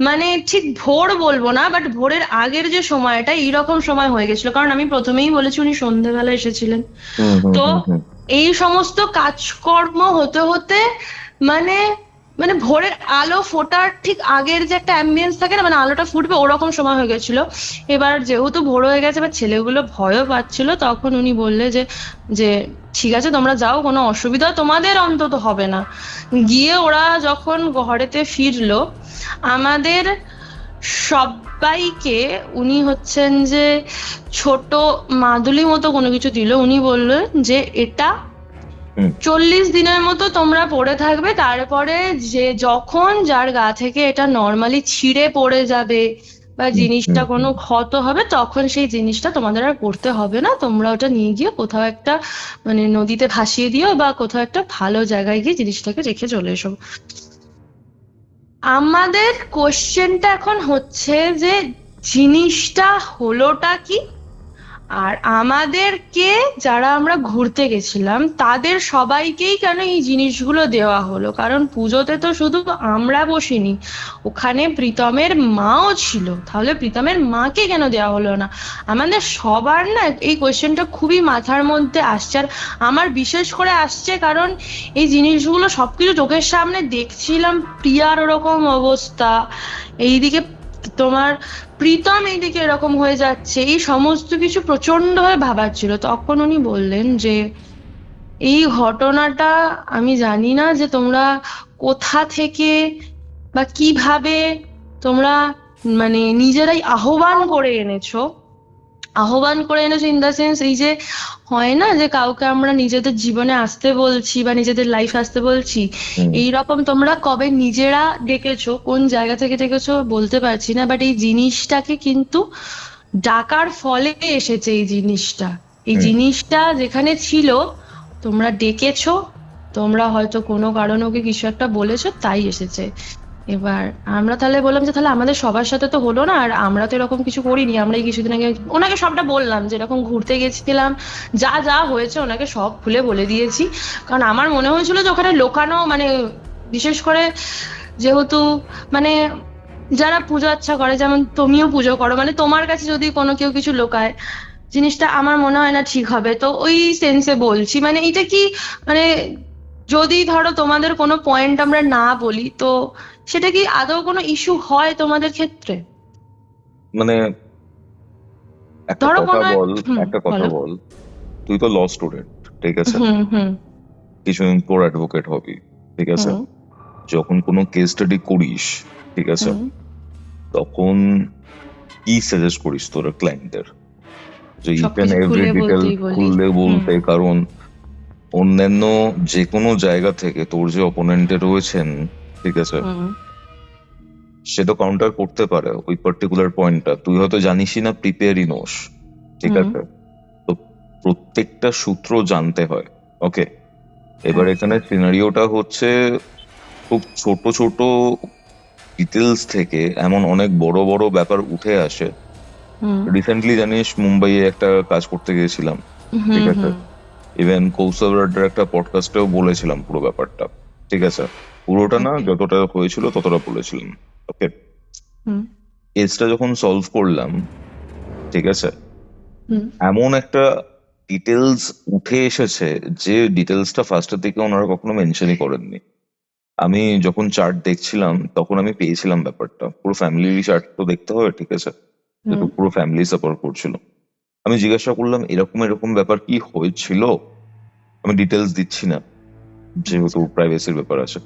Speaker 3: মানে ঠিক ভোর বলবো না, বাট ভোরের আগের যে সময়টা এইরকম সময় হয়ে গেছিল, কারণ আমি প্রথমেই বলেছি উনি সন্ধ্যেবেলা এসেছিলেন। তো এই সমস্ত কাজকর্ম হতে হতে মানে মানে ভোরের আলো ফোটার ঠিক আগের যে একটা অ্যাম্বিয়েন্স থাকে না, মানে আলোটা ফুটবে ওরকম সময় হয়ে গেছিল। এবার যেহেতু ভোর হয়ে গেছে, এবার ছেলেগুলো ভয়ও পাচ্ছিল, তখন উনি বললে যে যে ঠিক আছে তোমরা যাও, কোনো অসুবিধা তোমাদের অন্তত হবে না। গিয়ে ওরা যখন ঘরেতে ফিরলো, আমাদের সবাইকে উনি হচ্ছেন যে ছোট মাদুলি মতো কোনো কিছু দিল। উনি বললেন যে এটা 40 দিনের মতো তোমরা পড়ে থাকবে, তারপরে যে যখন যার গা থেকে এটা নর্মালি ছিঁড়ে পড়ে যাবে বা জিনিসটা কোনো ক্ষত হবে, তখন সেই জিনিসটা তোমাদের আর করতে হবে না, তোমরা ওটা নিয়ে গিয়ে কোথাও একটা মানে নদীতে ভাসিয়ে দিও বা কোথাও একটা ভালো জায়গায় গিয়ে জিনিসটাকে রেখে চলে এসো। আমাদের কোশ্চেনটা এখন হচ্ছে যে জিনিসটা হলোটা কি, আর আমাদেরকে যারা আমরা ঘুরতে গেছিলাম তাদের সবাইকেই কেন এই জিনিসগুলো দেওয়া হলো? কারণ পুজোতে তো শুধু আমরা বসিনি, ওখানে প্রীতমের মাও ছিল, তাহলে প্রীতমের মাকে কেন দেওয়া হলো না? আমাদের সবার না এই কোয়েশ্চেনটা খুবই মাথার মধ্যে আসছে, আর আমার বিশেষ করে আসছে কারণ এই জিনিসগুলো সবকিছু চোখের সামনে দেখছিলাম। প্রিয়ার ওরকম অবস্থা, এইদিকে তোমার প্রীতম এইদিকে এরকম হয়ে যাচ্ছে, এই সমস্ত কিছু প্রচন্ড ভাবে ভাবাচ্ছিল। তখন উনি বললেন যে এই ঘটনাটা আমি জানি না যে তোমরা কোথা থেকে বা কিভাবে তোমরা মানে নিজেরাই আহ্বান করে এনেছো ইন দ্য সেন্স, এই যে হয় না যে কাউকে আমরা নিজেদের জীবনে আসতে বলছি বা নিজেদের লাইফ আসতে বলছি, এইরকম তোমরা কবে নিজেরা ডেকেছো, কোন জায়গা থেকে ডেকেছো বলতে পারছি না, বাট এই জিনিসটাকে কিন্তু ডাকার ফলে এসেছে। এই জিনিসটা যেখানে ছিল তোমরা ডেকেছো, তোমরা হয়তো কোনো কারণে ওকে কিছু একটা বলেছো, তাই এসেছে। এবার আমরা তাহলে বললাম যে তাহলে আমাদের সবার সাথে তো হলো না, আর আমরা তো এরকম কিছু করিনি। আমরা এই কিছুদিন আগে ওনাকে সবটা বললাম, যে এরকম ঘুরতে গেছিলাম, যা যা হয়েছে ওনাকে সব খুলে বলে দিয়েছি। কারণ আমার মনে হয়েছিল যে ওখানে লোকানো, মানে বিশেষ করে যেহেতু মানে যারা পুজো আচ্ছা করে, যেমন তুমিও পুজো করো, মানে তোমার কাছে যদি কোনো কেউ কিছু লোকায়, জিনিসটা আমার মনে হয় না ঠিক হবে। তো ওই সেন্সে বলছি, মানে এটা কি মানে যদি ধরো তোমাদের কোনো পয়েন্ট আমরা না বলি, তো সেটা কি আদৌ কোনো ইস্যু হয় তোমাদের ক্ষেত্রে?
Speaker 4: মানে একটা
Speaker 3: ধরো
Speaker 4: কথা
Speaker 3: কোনো
Speaker 4: বল, একটা কথা বল, তুই তো ল স্টুডেন্ট, ঠিক আছে, কিছুদিন পর অ্যাডভোকেট হবি, ঠিক আছে, যখন কোনো কেস স্টাডি করিস, ঠিক আছে, তখন কি সাজেস্ট করিস তোরা ক্লায়েন্টদের? যে ইচ এন্ড এভরি ডিটেল খুললে বলতে, কারণ অন্যান্য যে কোনো জায়গা থেকে তোর যে অপোনেন্টে রয়েছেন, ঠিক আছে, সেটা কাউন্টার করতে পারে ওই পার্টিকুলার পয়েন্টটা, তুই হয়তো জানিসই না, প্রিপেয়ারই নোস, ঠিক আছে। তো প্রত্যেকটা সূত্র জানতে হয়, ওকে। এবার এখানে সিনারিওটা হচ্ছে খুব ছোট ছোট ডিটেলস থেকে এমন অনেক বড় বড় ব্যাপার উঠে আসে। রিসেন্টলি জানিস মুম্বাইয়ে একটা কাজ করতে গিয়েছিলাম, ঠিক আছে, ইভেন কৌস্তব রাড্ডার একটা পডকাস্টেও বলেছিলাম পুরো ব্যাপারটা, ঠিক আছে, পুরোটা না, যতটা হয়েছিল ততটা বলেছিলাম, ওকে। কেসটা যখন সলভ করলাম, ঠিক আছে,
Speaker 3: হুম
Speaker 4: এমন একটা ডিটেলস উঠে এসেছে যে ডিটেলসটা ফার্স্টের দিকে ওনারা কখনো মেনশনই করেননি। আমি যখন চার্ট দেখছিলাম তখন আমি পেয়েছিলাম ব্যাপারটা, পুরো ফ্যামিলির চার্ট তো দেখতে হবে, ঠিক আছে, যেহেতু
Speaker 3: হুম
Speaker 4: পুরো ফ্যামিলি সাপোর্ট করছিল। আমি জিজ্ঞাসা করলাম এরকম এরকম ব্যাপার কি হয়েছিল, আমি ডিটেলস দিচ্ছি না যেহেতু প্রাইভেসির ব্যাপার আছে।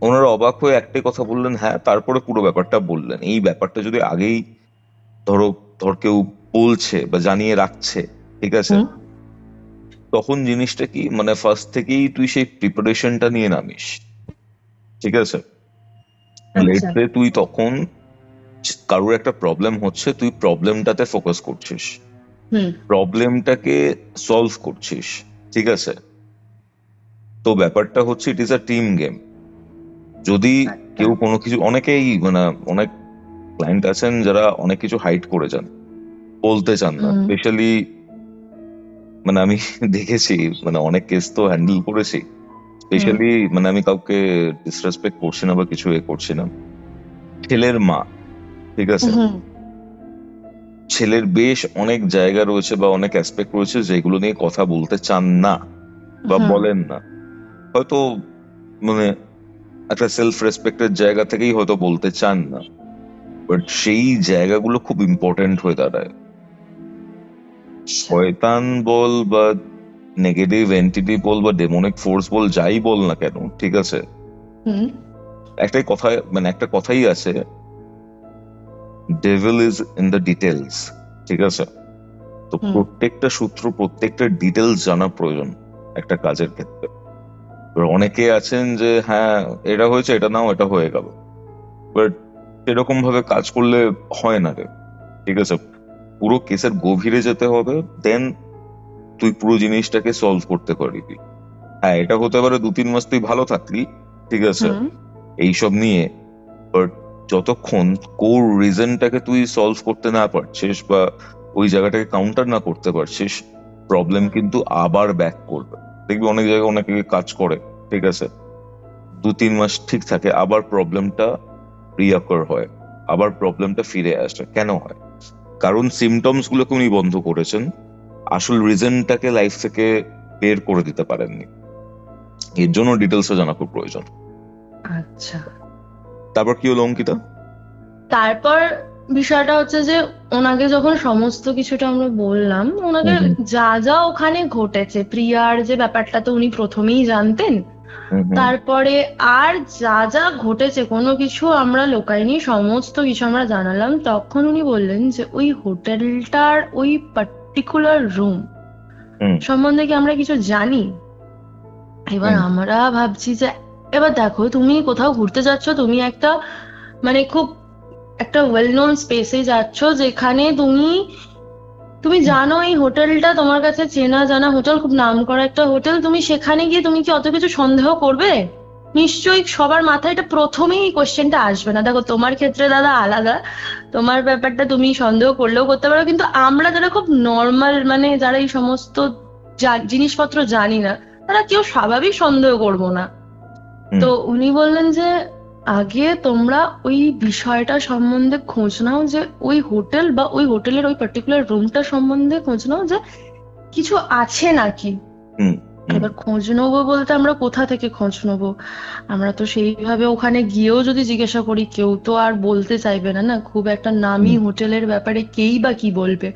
Speaker 4: ওনারা অবাক হয়ে একটাই কথা বললেন, হ্যাঁ, তারপরে পুরো ব্যাপারটা বললেন। এই ব্যাপারটা যদি আগেই ধর কেউ বলছে বা জানিয়ে রাখছে, ঠিক আছে,
Speaker 3: হুম
Speaker 4: তখন জিনিসটা কি মানে ফার্স্ট থেকেই তুই সেই প্রিপারেশনটা নিয়ে নামিস, ঠিক আছে। লেটস
Speaker 3: আচ্ছা
Speaker 4: সে তুই তখন কারোর একটা প্রবলেম হচ্ছে, তুই প্রবলেমটাতে ফোকাস করছিস,
Speaker 3: হুম
Speaker 4: প্রবলেমটাকে সলভ করছিস, ঠিক আছে। তো ব্যাপারটা হচ্ছে it is a team game. যদি কেউ কোনো কিছু, অনেকেই মানে অনেক ক্লায়েন্ট আছেন যারা অনেক কিছু হাইড করে যান, বলতে চান না,
Speaker 3: হুম
Speaker 4: স্পেশালি মানে আমি দেখেছি, মানে অনেক কেস তো হ্যান্ডেল করেছি, স্পেশালি মানে আমি কাউকে ডিসরেসপেক্ট করছি না বা কিছু করছি না, ছেলের মা, ঠিক আছে,
Speaker 3: হুম
Speaker 4: ছেলের বেশ অনেক জায়গা রয়েছে বা অনেক অ্যাসপেক্ট রয়েছে যেগুলো নিয়ে কথা বলতে চান না বা
Speaker 3: হুম
Speaker 4: বলেন না, হয়তো মানে একটা সেলফ রেসপেক্টের জায়গা থেকেই হয়তো বলতে চান না, বাট সেই জায়গাগুলো খুব ইম্পর্টেন্ট হয়ে দাঁড়ায়। শয়তান বল বা নেগেটিভ এন্টিটি বল বা ডেমনিক ফোর্স বল, যাই বল না কেন, ঠিক আছে,
Speaker 3: হুম
Speaker 4: একটাই কথা, মানে একটা কথাই আছে, devil is in the details, ঠিক আছে। তো
Speaker 3: হুম
Speaker 4: প্রত্যেকটা সূত্র, প্রত্যেকটা ডিটেলস জানা প্রয়োজন একটা কাজের ক্ষেত্রে। এবার অনেকে আছেন যে হ্যাঁ এটা হয়েছে, এটা নাও, এটা হয়ে গেল, বাট সেরকম ভাবে কাজ করলে হয় না রে, ঠিক আছে। পুরো কেসের গভীরে যেতে হবে, দেন তুই পুরো জিনিসটাকে সলভ করতে পারবি। হ্যাঁ, এটা হতে পারে 2-3 মাস তুই ভালো থাকলি, ঠিক আছে,
Speaker 3: হুম
Speaker 4: এইসব নিয়ে, বাট যতক্ষণ কোর রিজনটাকে তুই সলভ করতে না পারছিস বা ওই জায়গাটাকে কাউন্টার না করতে পারছিস, প্রবলেম কিন্তু আবার ব্যাক করবে। দেখবি অনেক জায়গায় অনেকে কাজ করে, ঠিক আছে, 2-3 মাস ঠিক থাকে, আবার প্রবলেমটা রিঅ্যাকার হয়, আবার প্রবলেমটা ফিরে আসে। কেন হয়? কারণ সিমটমস গুলোকে উনি বন্ধ করেছেন, আসল রিজনটাকে লাইফ থেকে বের করে দিতে পারেননি। এর জন্য ডিটেলসটা জানা খুব প্রয়োজন।
Speaker 3: আচ্ছা।
Speaker 4: তারপর কি হলো অঙ্কিতা?
Speaker 3: তারপর বিষয়টা হচ্ছে যে ওনাকে যখন সমস্ত কিছুটা আমরা বললাম, ওনাকে
Speaker 4: হুম
Speaker 3: যা যা ওখানে ঘটেছে, প্রিয়ার যে ব্যাপারটা তো উনি প্রথমেই জানতেন,
Speaker 4: হুম হুম
Speaker 3: তারপরে আর যা যা ঘটেছে কোনো কিছু আমরা লোকাইনি, সমস্ত কিছু আমরা জানালাম। তখন উনি বললেন যে ওই হোটেলটার ওই পার্টিকুলার রুম
Speaker 4: হুম
Speaker 3: সম্বন্ধে কি আমরা কিছু জানি? এবার
Speaker 4: হুম
Speaker 3: আমরা ভাবছি যে এবার দেখো, তুমি কোথাও ঘুরতে যাচ্ছ, তুমি একটা মানে খুব একটা ওয়েল নোন স্পেসে যাচ্ছ, যেখানে তুমি তুমি জানো এই হোটেলটা তোমার কাছে চেনা জানা হোটেল, খুব নাম করা একটা হোটেল, তুমি সেখানে গিয়ে তুমি কি অত কিছু সন্দেহ করবে? নিশ্চয়ই সবার মাথায় এটা প্রথমেই এই কোশ্চেনটা আসবে না। দেখো তোমার ক্ষেত্রে দাদা আলাদা, তোমার ব্যাপারটা তুমি সন্দেহ করলেও করতে পারো, কিন্তু আমরা যারা খুব নর্মাল, মানে যারা এই সমস্ত জিনিসপত্র জানি না, তারা কেউ স্বাভাবিক সন্দেহ করবো না।
Speaker 4: হুম
Speaker 3: তো উনি বললেন যে আগে তোমরা ওই বিষয়টা সম্বন্ধে খোঁজ নাও, যে ওই হোটেল বা ওই হোটেলের ওই পার্টিকুলার রুমটা সম্বন্ধে খোঁজ নাও, যে কিছু আছে নাকি।
Speaker 4: হুম হুম
Speaker 3: এবার খোঁজ নেবো বলতে আমরা কোথা থেকে খোঁজ নেবো? আমরা তো সেইভাবে ওখানে গিয়েও যদি জিজ্ঞাসা করি, কেউ তো আর বলতে চাইবে না, না খুব একটা নামি
Speaker 4: হুম
Speaker 3: হোটেলের ব্যাপারে কেই বা কি বলবে।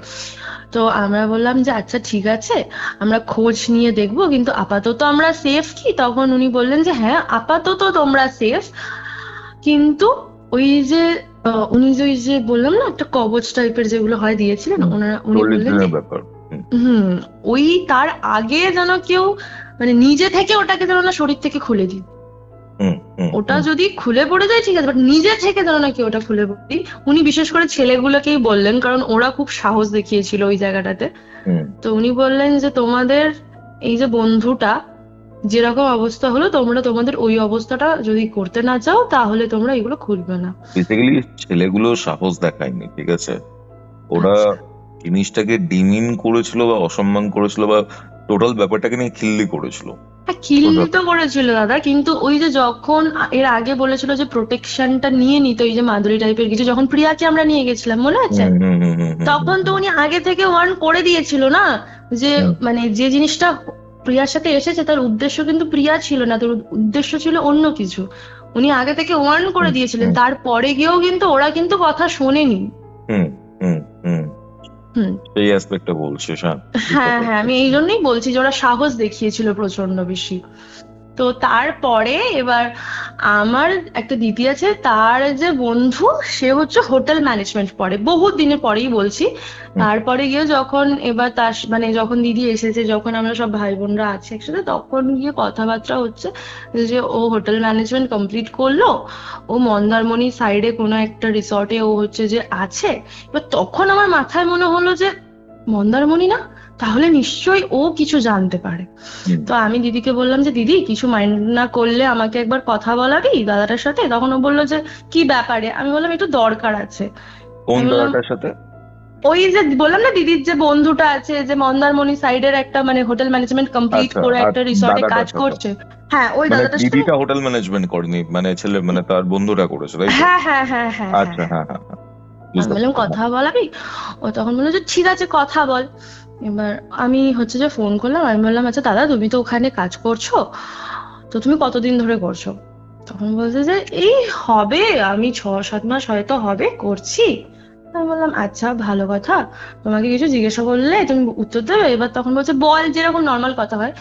Speaker 3: তো আমরা বললাম যে আচ্ছা ঠিক আছে, আমরা খোঁজ নিয়ে দেখবো, কিন্তু আপাতত আমরা সেফ কি? তখন উনি বললেন যে হ্যাঁ আপাতত তোমরা সেফ, কিন্তু ওই যে উনি যে ওই যে বললাম না একটা কবচ টাইপের যেগুলো হয় দিয়েছিলেন, উনি বললেন যে
Speaker 4: ব্যাপার। হুম
Speaker 3: হুম, ওই তার আগে যেন কেউ মানে নিজে থেকে ওটাকে যেন না শরীর থেকে খুলে দিই।
Speaker 4: হুম হুম
Speaker 3: ওটা যদি খুলে পড়ে যায় ঠিক আছে, বাট নিজে থেকে যেন না কেউ ওটা খুলে পড়ে দিই। উনি বিশেষ করে ছেলেগুলোকেই বললেন, কারণ ওরা খুব সাহস দেখিয়েছিল ওই জায়গাটাতে।
Speaker 4: হুম
Speaker 3: তো উনি বললেন যে তোমাদের এই যে বন্ধুটা যেরকম অবস্থা হলো, তোমরা তোমাদের ওই অবস্থাটা যদি করতে না চাও, তাহলে তোমরা এগুলো খুলবে না।
Speaker 4: বেসিক্যালি ছেলেগুলো সাহস দেখায়নি, ঠিক আছে, ওরা
Speaker 3: আচ্ছা।
Speaker 4: জিনিসটাকে ডিমিন করেছিল বা অসম্মান করেছিল বা টোটাল ব্যাপারটাকে নিয়ে খিল্লি করেছিল।
Speaker 3: হ্যাঁ, খিল্লি তো করেছিল দাদা, কিন্তু ওই যে যখন এর আগে বলেছিল যে প্রোটেকশনটা নিয়ে নিতে, ওই যে মাধুরী টাইপের কিছু, যখন প্রিয়াকে আমরা নিয়ে গেছিলাম মনে আছে, তখন তো উনি আগে থেকে ওয়ার্ন করে দিয়েছিল না, যে মানে যে জিনিসটা প্রিয়ার সাথে এসেছে তার উদ্দেশ্য কিন্তু প্রিয়া ছিল না, তার উদ্দেশ্য ছিল অন্য কিছু। উনি আগে থেকে ওয়ার্ন করে দিয়েছিলেন, তারপরে গিয়েও কিন্তু ওরা কিন্তু কথা শোনেনি।
Speaker 4: সেই অ্যাসপেক্টটা বলছিস?
Speaker 3: হ্যাঁ হ্যাঁ, আমি এই জন্যই বলছি যে ওরা সাহস দেখিয়েছিল প্রচন্ড বেশি। তো তারপরে এবার আমার একটা দিদি আছে, তার যে বন্ধু সে হচ্ছে হোটেল ম্যানেজমেন্ট পড়ে, বহুত দিনের পরেই বলছি। তারপরে গিয়ে যখন এবার তার মানে যখন দিদি এসেছে, যখন আমরা সব ভাই বোনরা আছি একসাথে, তখন গিয়ে কথাবার্তা হচ্ছে যে ও হোটেল ম্যানেজমেন্ট কমপ্লিট করলো, ও মন্দারমণি সাইডে কোনো একটা রিসর্টে ও হচ্ছে যে আছে। এবার তখন আমার মাথায় মনে হলো যে মন্দারমণি না, তাহলে নিশ্চয়ই ও কিছু জানতে পারে। তো আমি দিদিকে বললাম যে দিদি কিছু মাইন্ড না করলে আমাকে একবার কথা বলাবি দাদাটার সাথে। তখন ও বললো যে কি ব্যাপারে। আমি বললাম একটু দরকার আছে।
Speaker 4: কোন দাদাটার সাথে?
Speaker 3: ওই যে বললাম না দিদির যে বন্ধুটা আছে, যে মন্দারমণি সাইডের একটা মানে হোটেল ম্যানেজমেন্ট কমপ্লিট করে একটা রিসর্টে কাজ করছে। হ্যাঁ, ওই দাদাটার সাথে।
Speaker 4: দিদিটা হোটেল ম্যানেজমেন্ট করেনি, মানে ছেলে মানে তার বন্ধুরা করেছে, তাই তো?
Speaker 3: হ্যাঁ হ্যাঁ হ্যাঁ হ্যাঁ।
Speaker 4: আচ্ছা, হ্যাঁ হ্যাঁ।
Speaker 3: আমি বললাম কথা বলাবি। ও তখন বললো যে ঠিক আছে কথা বল। এবার আমি হচ্ছে যে ফোন করলাম, আমি বললাম আচ্ছা দাদা তুমি তো ওখানে কাজ করছো, তো তুমি কতদিন ধরে করছো? তখন বলছে যে এই হবে, আমি 6-7 মাস হয়তো হবে করছি। আমি বললাম আচ্ছা ভালো কথা, তোমাকে কিছু জিজ্ঞাসা করলে তুমি উত্তর দেবে। এবার তখন বলছে বল, যেরকম নর্মাল কথা হয়।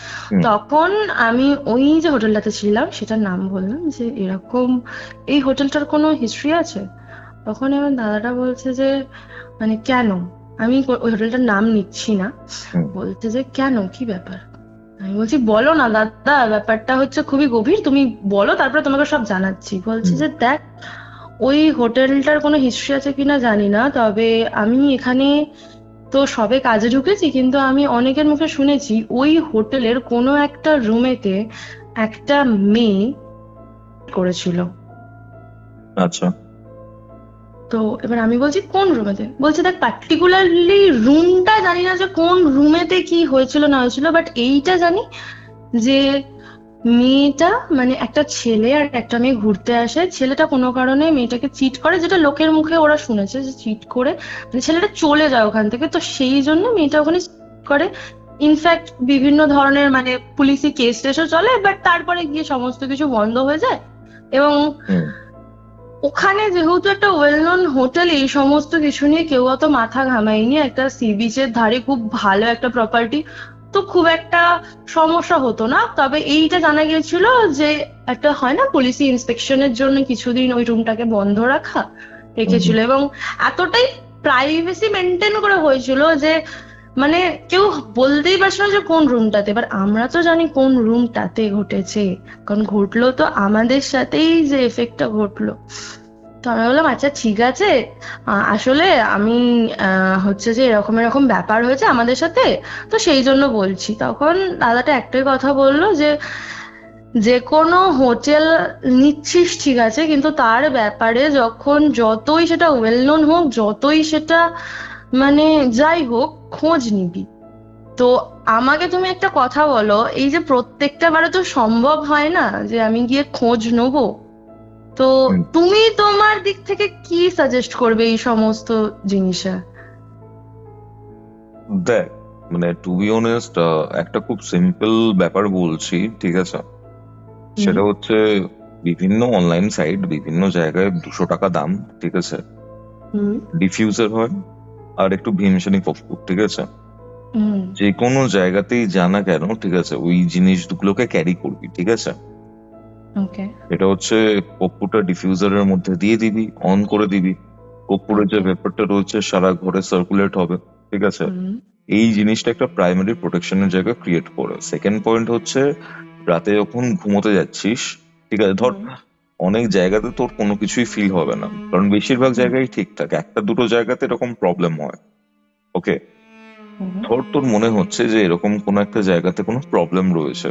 Speaker 3: তখন আমি ওই যে হোটেলটাতে ছিলাম সেটার নাম বললাম, যে এরকম এই হোটেলটার কোনো হিস্ট্রি আছে? তখন আমার দাদাটা বলছে যে মানে কেন, আমি ওই হোটেলটার নাম নিচ্ছি না। বলছে যে কেন, কি ব্যাপার? আমি বলছি বলো না দাদা, ব্যাপারটা হচ্ছে খুবই গভীর, তুমি বলো তারপরে তোমাকে সব জানাচ্ছি। বলছে যে দেখ, ওই হোটেলটার কোনো হিস্ট্রি আছে কিনা জানি না, তবে আমি এখানে তো সবে কাজে ঢুকেছি, কিন্তু আমি অনেকের মুখে শুনেছি ওই হোটেলের কোনো একটা রুমেতে একটা মেয়ে করেছিল।
Speaker 4: আচ্ছা।
Speaker 3: তো এবার আমি বলছি কোন রুমেতে? বলছে দেখ পার্টিকুলারলি রুমটা জানি না যে কোন রুমেতে কি হয়েছিল না হয়েছিল, বাট এইটা জানি যে মেয়েটা মানে একটা ছেলে আর একটা মেয়ে ঘুরতে আসে, ছেলেটা কোনো কারণে মেয়েটাকে চিট করে, যেটা লোকের মুখে ওরা শুনেছে যে চিট করে মানে ছেলেটা চলে যায় ওখান থেকে। তো সেই জন্য মেয়েটা ওখানে করে। ইনফ্যাক্ট বিভিন্ন ধরনের মানে পুলিশি কেস টেসও চলে, বাট তারপরে গিয়ে সমস্ত কিছু বন্ধ হয়ে যায়। এবং ওখানে যেহেতু একটা ওয়েল নোন হোটেল, এই সমস্ত কিছু নিয়ে কেউ অত মাথা ঘামায়নি। একটা সি বিচের ধারে খুব ভালো একটা প্রপার্টি, তো খুব একটা সমস্যা হতো না। তবে এইটা জানা গিয়েছিল যে একটা হয় না পুলিশি ইন্সপেকশনের জন্য কিছুদিন ওই রুমটাকে বন্ধ রেখেছিল, এবং এতটাই প্রাইভেসি মেনটেন করে হয়েছিল যে মানে কেউ বলতেই পারছিল না যে কোন রুমটাতে। এবার আমরা তো জানি কোন রুমটাতে ঘটেছে, কারণ ঘটলো তো আমাদের সাথেই, যে এফেক্টটা ঘটলো। তো আমি বললাম আচ্ছা ঠিক আছে, আসলে আমি হচ্ছে যে এরকম এরকম ব্যাপার হয়েছে আমাদের সাথে, তো সেই জন্য বলছি। তখন দাদাটা একটাই কথা বললো যে যে কোনো হোটেল নিচ্ছিস ঠিক আছে, কিন্তু তার ব্যাপারে যখন যতই সেটা ওয়েল নোন হোক, যতই সেটা মানে যাই হোক, খোঁজ নিবি। তো আমাকে তুমি একটা কথা বলো, এই যে প্রত্যেকটা বারে তো সম্ভব হয় না যে আমি গিয়ে খোঁজ নেবো, তো তুমি তোমার দিক থেকে কি সাজেস্ট করবে এই সমস্ত জিনিসে?
Speaker 4: দেখ মানে টু বি অনেস্ট, একটা খুব সিম্পল ব্যাপার বলছি, ঠিক আছে? সেটা হচ্ছে বিভিন্ন অনলাইন সাইট বিভিন্ন জায়গায় 200 টাকা দাম, ঠিক আছে, ডিফিউজার হয় আর একটু ভীমসেনি কর্পূর, ঠিক আছে? যে কোনো জায়গাতেই জানা কেন, ঠিক আছে, ওই জিনিসগুলোকে ক্যারি করবি, ঠিক আছে? এটা হচ্ছে কর্পূরটা ডিফিউজারের মধ্যে দিয়ে দিবি, অন করে দিবি, কর্পূরের যে ব্যাপারটা রয়েছে সারা ঘরে সার্কুলেট হবে, ঠিক আছে? এই জিনিসটা একটা প্রাইমারি প্রোটেকশনের জায়গা ক্রিয়েট করে। সেকেন্ড পয়েন্ট হচ্ছে রাতে যখন ঘুমোতে যাচ্ছিস, ঠিক আছে, ধর অনেক জায়গাতে তোর কোনো কিছুই ফিল হবে না, কারণ বেশিরভাগ জায়গায় ঠিকঠাক, একটা দুটো জায়গাতে এরকম প্রবলেম হয়। ওকে, ধর তোর মনে হচ্ছে যে এরকম কোন একটা জায়গাতে কোনো প্রবলেম রয়েছে,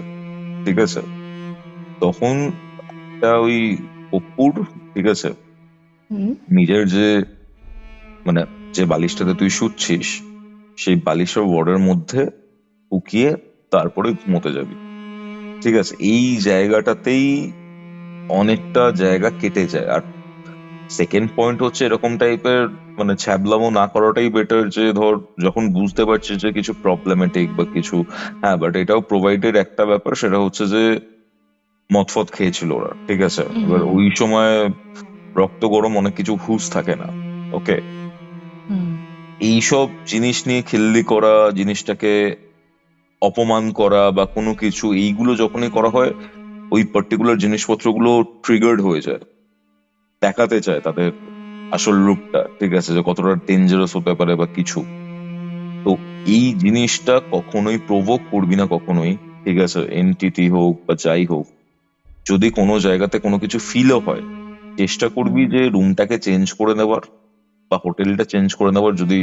Speaker 4: ঠিক আছে, তখন ওই কর্পূর, ঠিক আছে, নিজের যে মানে যে বালিশটাতে তুই শুচ্ছিস সেই বালিশের ওয়ার্ডের মধ্যে উকিয়ে তারপরে ঘুমোতে যাবি, ঠিক আছে? এই জায়গাটাতেই অনেকটা জায়গা কেটে যায়। আর সেকেন্ড পয়েন্ট হচ্ছে এরকম টাইপের মানে ছ্যাবলামো না করাটাই বেটার, যে ধর যখন বুঝতে পারছিস যে কিছু প্রবলেমেটিক বা কিছু, হ্যাঁ বাট এটাও প্রোভাইডেড একটা ব্যাপার, সেটা হচ্ছে যে মদফদ খেয়েছিল ওরা, ঠিক আছে? এবার ওই সময় রক্ত গরম অনেক কিছু হুঁশ থাকে না, ওকে? এইসব জিনিস নিয়ে খিল্লি করা, জিনিসটাকে অপমান করা বা কোনো কিছু, এইগুলো যখনই করা হয় ওই পার্টিকুলার জিনিসপত্রগুলো ট্রিগার্ড হয়ে যায়, দেখাতে চায় তাদের আসল রূপটা, ঠিক আছে, যে কতটা ডেঞ্জারাস হতে পারে বা কিছু। তো এই জিনিসটা কখনোই প্রভোক করবি না কখনোই, ঠিক আছে? এনটিটি হোক বা যাই হোক, যদি কোনো জায়গাতে কোনো কিছু ফিলও হয়, চেষ্টা করবি যে রুমটাকে চেঞ্জ করে নেওয়ার বা হোটেলটা চেঞ্জ করে নেওয়ার। যদি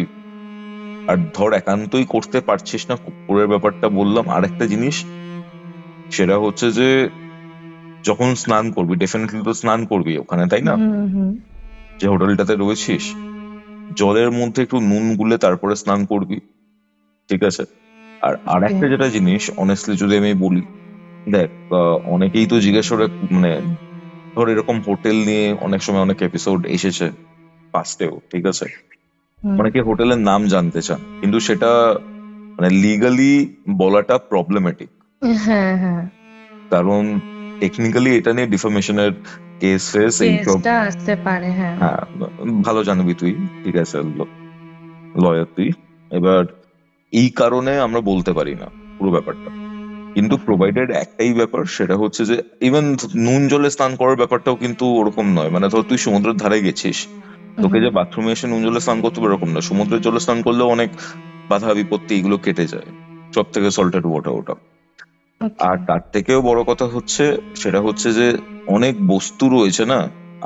Speaker 4: আর ধর একান্তই করতে পারছিস না, কুকুরের ব্যাপারটা বললাম। আর একটা জিনিস সেটা হচ্ছে যে যখন স্নান করবি, ডেফিনেটলি তো স্নান করবি ওখানে, তাই না? যে হোটেলটাতে রয়েছিস, জলের মধ্যে একটু নুন গুলে তারপরে স্নান করবি, ঠিক আছে? আর আরেকটা যেটা জিনিস, অনেস্টলি যদি আমি বলি, দেখ অনেকেই তো জিজ্ঞেস করে, মানে ধর এরকম হোটেল নিয়ে অনেক সময় অনেক এপিসোড এসেছে পাস্টেও, ঠিক আছে? অনেকে হোটেলের নাম জানতে চান, কিন্তু সেটা মানে লিগালি বলাটা প্রবলেমেটিক, কারণ টেকনিক্যালি এটা নিয়ে ডিফামেশনের কেস ফেস এইসব
Speaker 3: আসতে পারে। হ্যাঁ,
Speaker 4: ভালো জানবি তুই, ঠিক আছে, লয়ার তুই। এবার এই কারণে আমরা বলতে পারি না পুরো ব্যাপারটা, কিন্তু প্রোভাইডেড একটাই ব্যাপার, সেটা হচ্ছে যে ইভেন নুন জলে স্নান করার ব্যাপারটাও কিন্তু ওরকম নয়। মানে ধর তুই সমুদ্রের ধারে গেছিস, তোকে যে বাথরুমে এসে নুন জলে স্নান করতে হবে এরকম না। সমুদ্রের জলে স্নান করলেও অনেক বাধা বিপত্তি এগুলো কেটে যায়, সব থেকে সল্টেড ওয়াটার ওটা। আর তার থেকেও বড় কথা হচ্ছে, সেটা হচ্ছে যে অনেক বস্তু রয়েছে না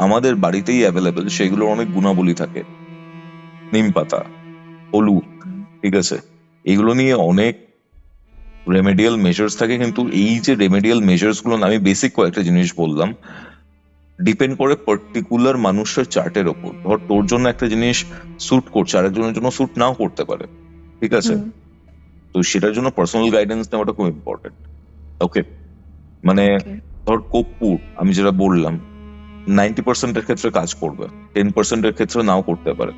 Speaker 4: আমাদের বাড়িতেই অ্যাভেলেবেল, সেগুলোর অনেক গুণাবলী থাকে। নিম পাতা, হলুদ, ঠিক আছে, এগুলো নিয়ে অনেক রেমেডিয়াল মেজার্স থাকে। কিন্তু এই যে রেমেডিয়াল মেজার্স গুলো, আমি বেসিক কয়েকটা জিনিস বললাম, ডিপেন্ড করে পার্টিকুলার মানুষের চার্টের ওপর। ধর তোর জন্য একটা জিনিস স্যুট করছে, আরেকজনের জন্য স্যুট নাও করতে পারে, ঠিক আছে? তো সেটার জন্য পার্সোনাল গাইডেন্স নেওয়াটা খুব ইম্পর্টেন্ট, ওকে? মানে ধর কর্পূর, আমি যেটা বললাম 90% এর ক্ষেত্রে কাজ করবে, 10% এর ক্ষেত্রে নাও করতে পারে।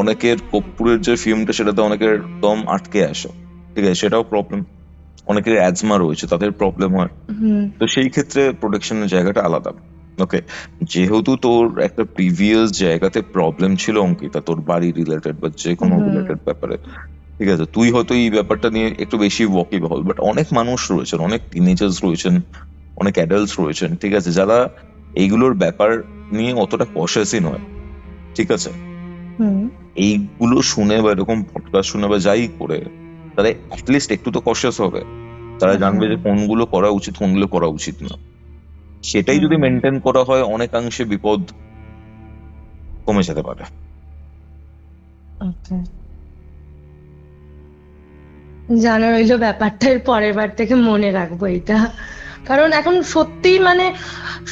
Speaker 4: অনেকের কর্পূরের যে ফিল্মটা সেটাতে অনেকের দম আটকে আসে, ঠিক আছে, সেটাও প্রবলেম। অনেকের অ্যাজমা রয়েছে, তাদের প্রবলেম হয়। তো সেই ক্ষেত্রে প্রোটেকশনের জায়গাটা আলাদা, ওকে? যেহেতু তোর একটা প্রিভিয়াস জায়গাতে প্রবলেম ছিল অঙ্কিতা, তোর বাড়ি রিলেটেড বা যে কোনো রিলেটেড ব্যাপারে, ঠিক আছে, তুই হয়তো এই ব্যাপারটা নিয়ে একটু বেশি ওয়াকিবহল। বাট অনেক মানুষ রয়েছেন, অনেক টিনেজার্স রয়েছেন, অনেক অ্যাডাল্টস রয়েছেন, ঠিক আছে, যারা এইগুলোর ব্যাপার নিয়ে অতটা কশাসই নয়, ঠিক আছে? এইগুলো শুনে বা এরকম পডকাস্ট শুনে বা যাই করে, তারা অ্যাটলিস্ট একটু তো কশাস হবে। তারা জানবে যে কোনগুলো করা উচিত, কোনগুলো করা উচিত না। সেটাই যদি মেনটেন করা হয়, অনেকাংশে বিপদ কমে যেতে পারে।
Speaker 3: জানা রইলো ব্যাপারটা, পরের বার থেকে মনে রাখবো এটা। কারণ এখন সত্যি মানে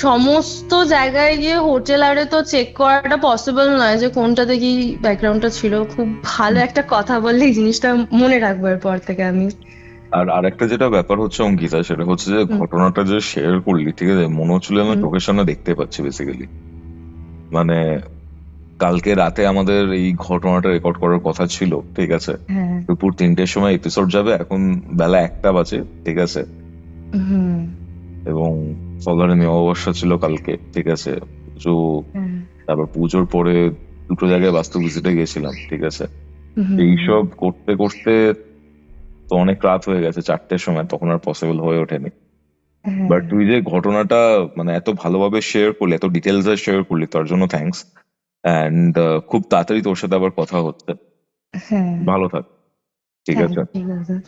Speaker 3: সমস্ত জায়গায় গিয়ে হোটেল আরে তো চেক করাটা পসিবল নয় যে কোনটাতে কি ব্যাকগ্রাউন্ডটা ছিল। খুব ভালো একটা কথা বললে এই জিনিসটা মনে রাখবো এরপর থেকে আমি।
Speaker 4: আর আরেকটা যেটা ব্যাপার হচ্ছে অঙ্কিতা, সেটা হচ্ছে যে ঘটনাটা যে শেয়ার করলি, ঠিক আছে, মনে হচ্ছিল আমি চোখের সামনে দেখতে পাচ্ছি বেসিক্যালি। মানে কালকে রাতে আমাদের এই ঘটনাটা রেকর্ড করার কথা ছিল, ঠিক আছে, দুপুর 3টের সময় এপিসোড যাবে, এখন বেলা 1টা বাজে, ঠিক আছে, এবং ফলহারে অমাবস্যা ছিল কালকে, ঠিক আছে। পুজো, তারপর পুজোর পরে দুটো জায়গায় বাস্তু ভিজিটে গেছিলাম, ঠিক আছে। এইসব করতে করতে তো অনেক রাত হয়ে গেছে, 4টের সময়, তখন আর পসিবল হয়ে ওঠেনি। বাট তুই যে ঘটনাটা মানে এত ভালোভাবে শেয়ার করলি, এত ডিটেলস শেয়ার করলি, তার জন্য থ্যাঙ্কস। অ্যান্ড খুব তাড়াতাড়ি তোর সাথে আবার কথা হচ্ছে। ভালো থাক, ঠিক আছে?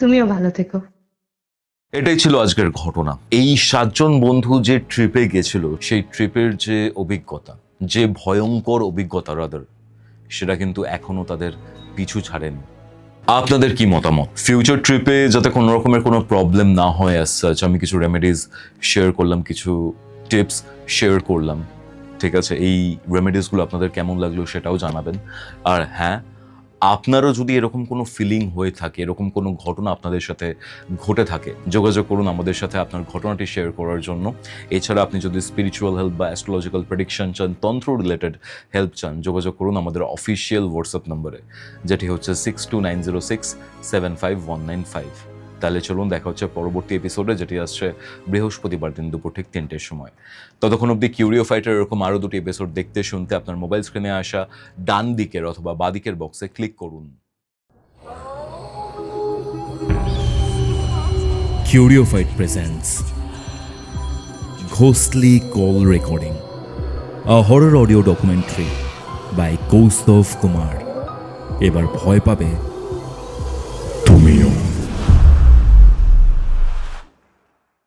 Speaker 3: তুমিও ভালো থেকো।
Speaker 1: এটাই ছিল আজকের ঘটনা। এই 7 জন বন্ধু যে ট্রিপে গেছিল, সেই ট্রিপের যে অভিজ্ঞতা, যে ভয়ঙ্কর অভিজ্ঞতা রাদার, সেটা কিন্তু এখনো তাদের পিছু ছাড়েনি। আপনাদের কি মতামত? ফিউচার ট্রিপে যাতে কোনো রকমের কোনো প্রবলেম না হয় অ্যাজ সাচ, আমি কিছু রেমেডিজ শেয়ার করলাম, কিছু টিপস শেয়ার করলাম, ঠিক আছে? এই রেমেডিসগুলো আপনাদের কেমন লাগলো সেটাও জানাবেন। আর হ্যাঁ, আপনারও যদি এরকম কোনো ফিলিং হয়ে থাকে, এরকম কোনো ঘটনা আপনাদের সাথে ঘটে থাকে, যোগাযোগ করুন আমাদের সাথে আপনার ঘটনাটি শেয়ার করার জন্য। এছাড়া আপনি যদি স্পিরিচুয়াল হেল্প বা অ্যাস্ট্রোলজিক্যাল প্রেডিকশন চান, তন্ত্র রিলেটেড হেল্প চান, যোগাযোগ করুন আমাদের অফিসিয়াল হোয়াটসঅ্যাপ নম্বরে, যেটি হচ্ছে 6290675195। তাহলে চলুন দেখা হচ্ছে পরবর্তী এপিসোডে, যেটি আসছে বৃহস্পতিবার দিন দুপুর ঠিক 3টের সময়। ততক্ষণ অবধি কিউরিও ফাইটার এরকম আরও 2টি এপিসোড দেখতে শুনতে আপনার মোবাইল স্ক্রিনে আসা ডান দিকের অথবা বাদিকের বক্সে ক্লিক করুন।
Speaker 2: Curiophyte presents Ghostly Call Recording, a horror audio documentary by Kaustav Kumar. এবার ভয় পাবে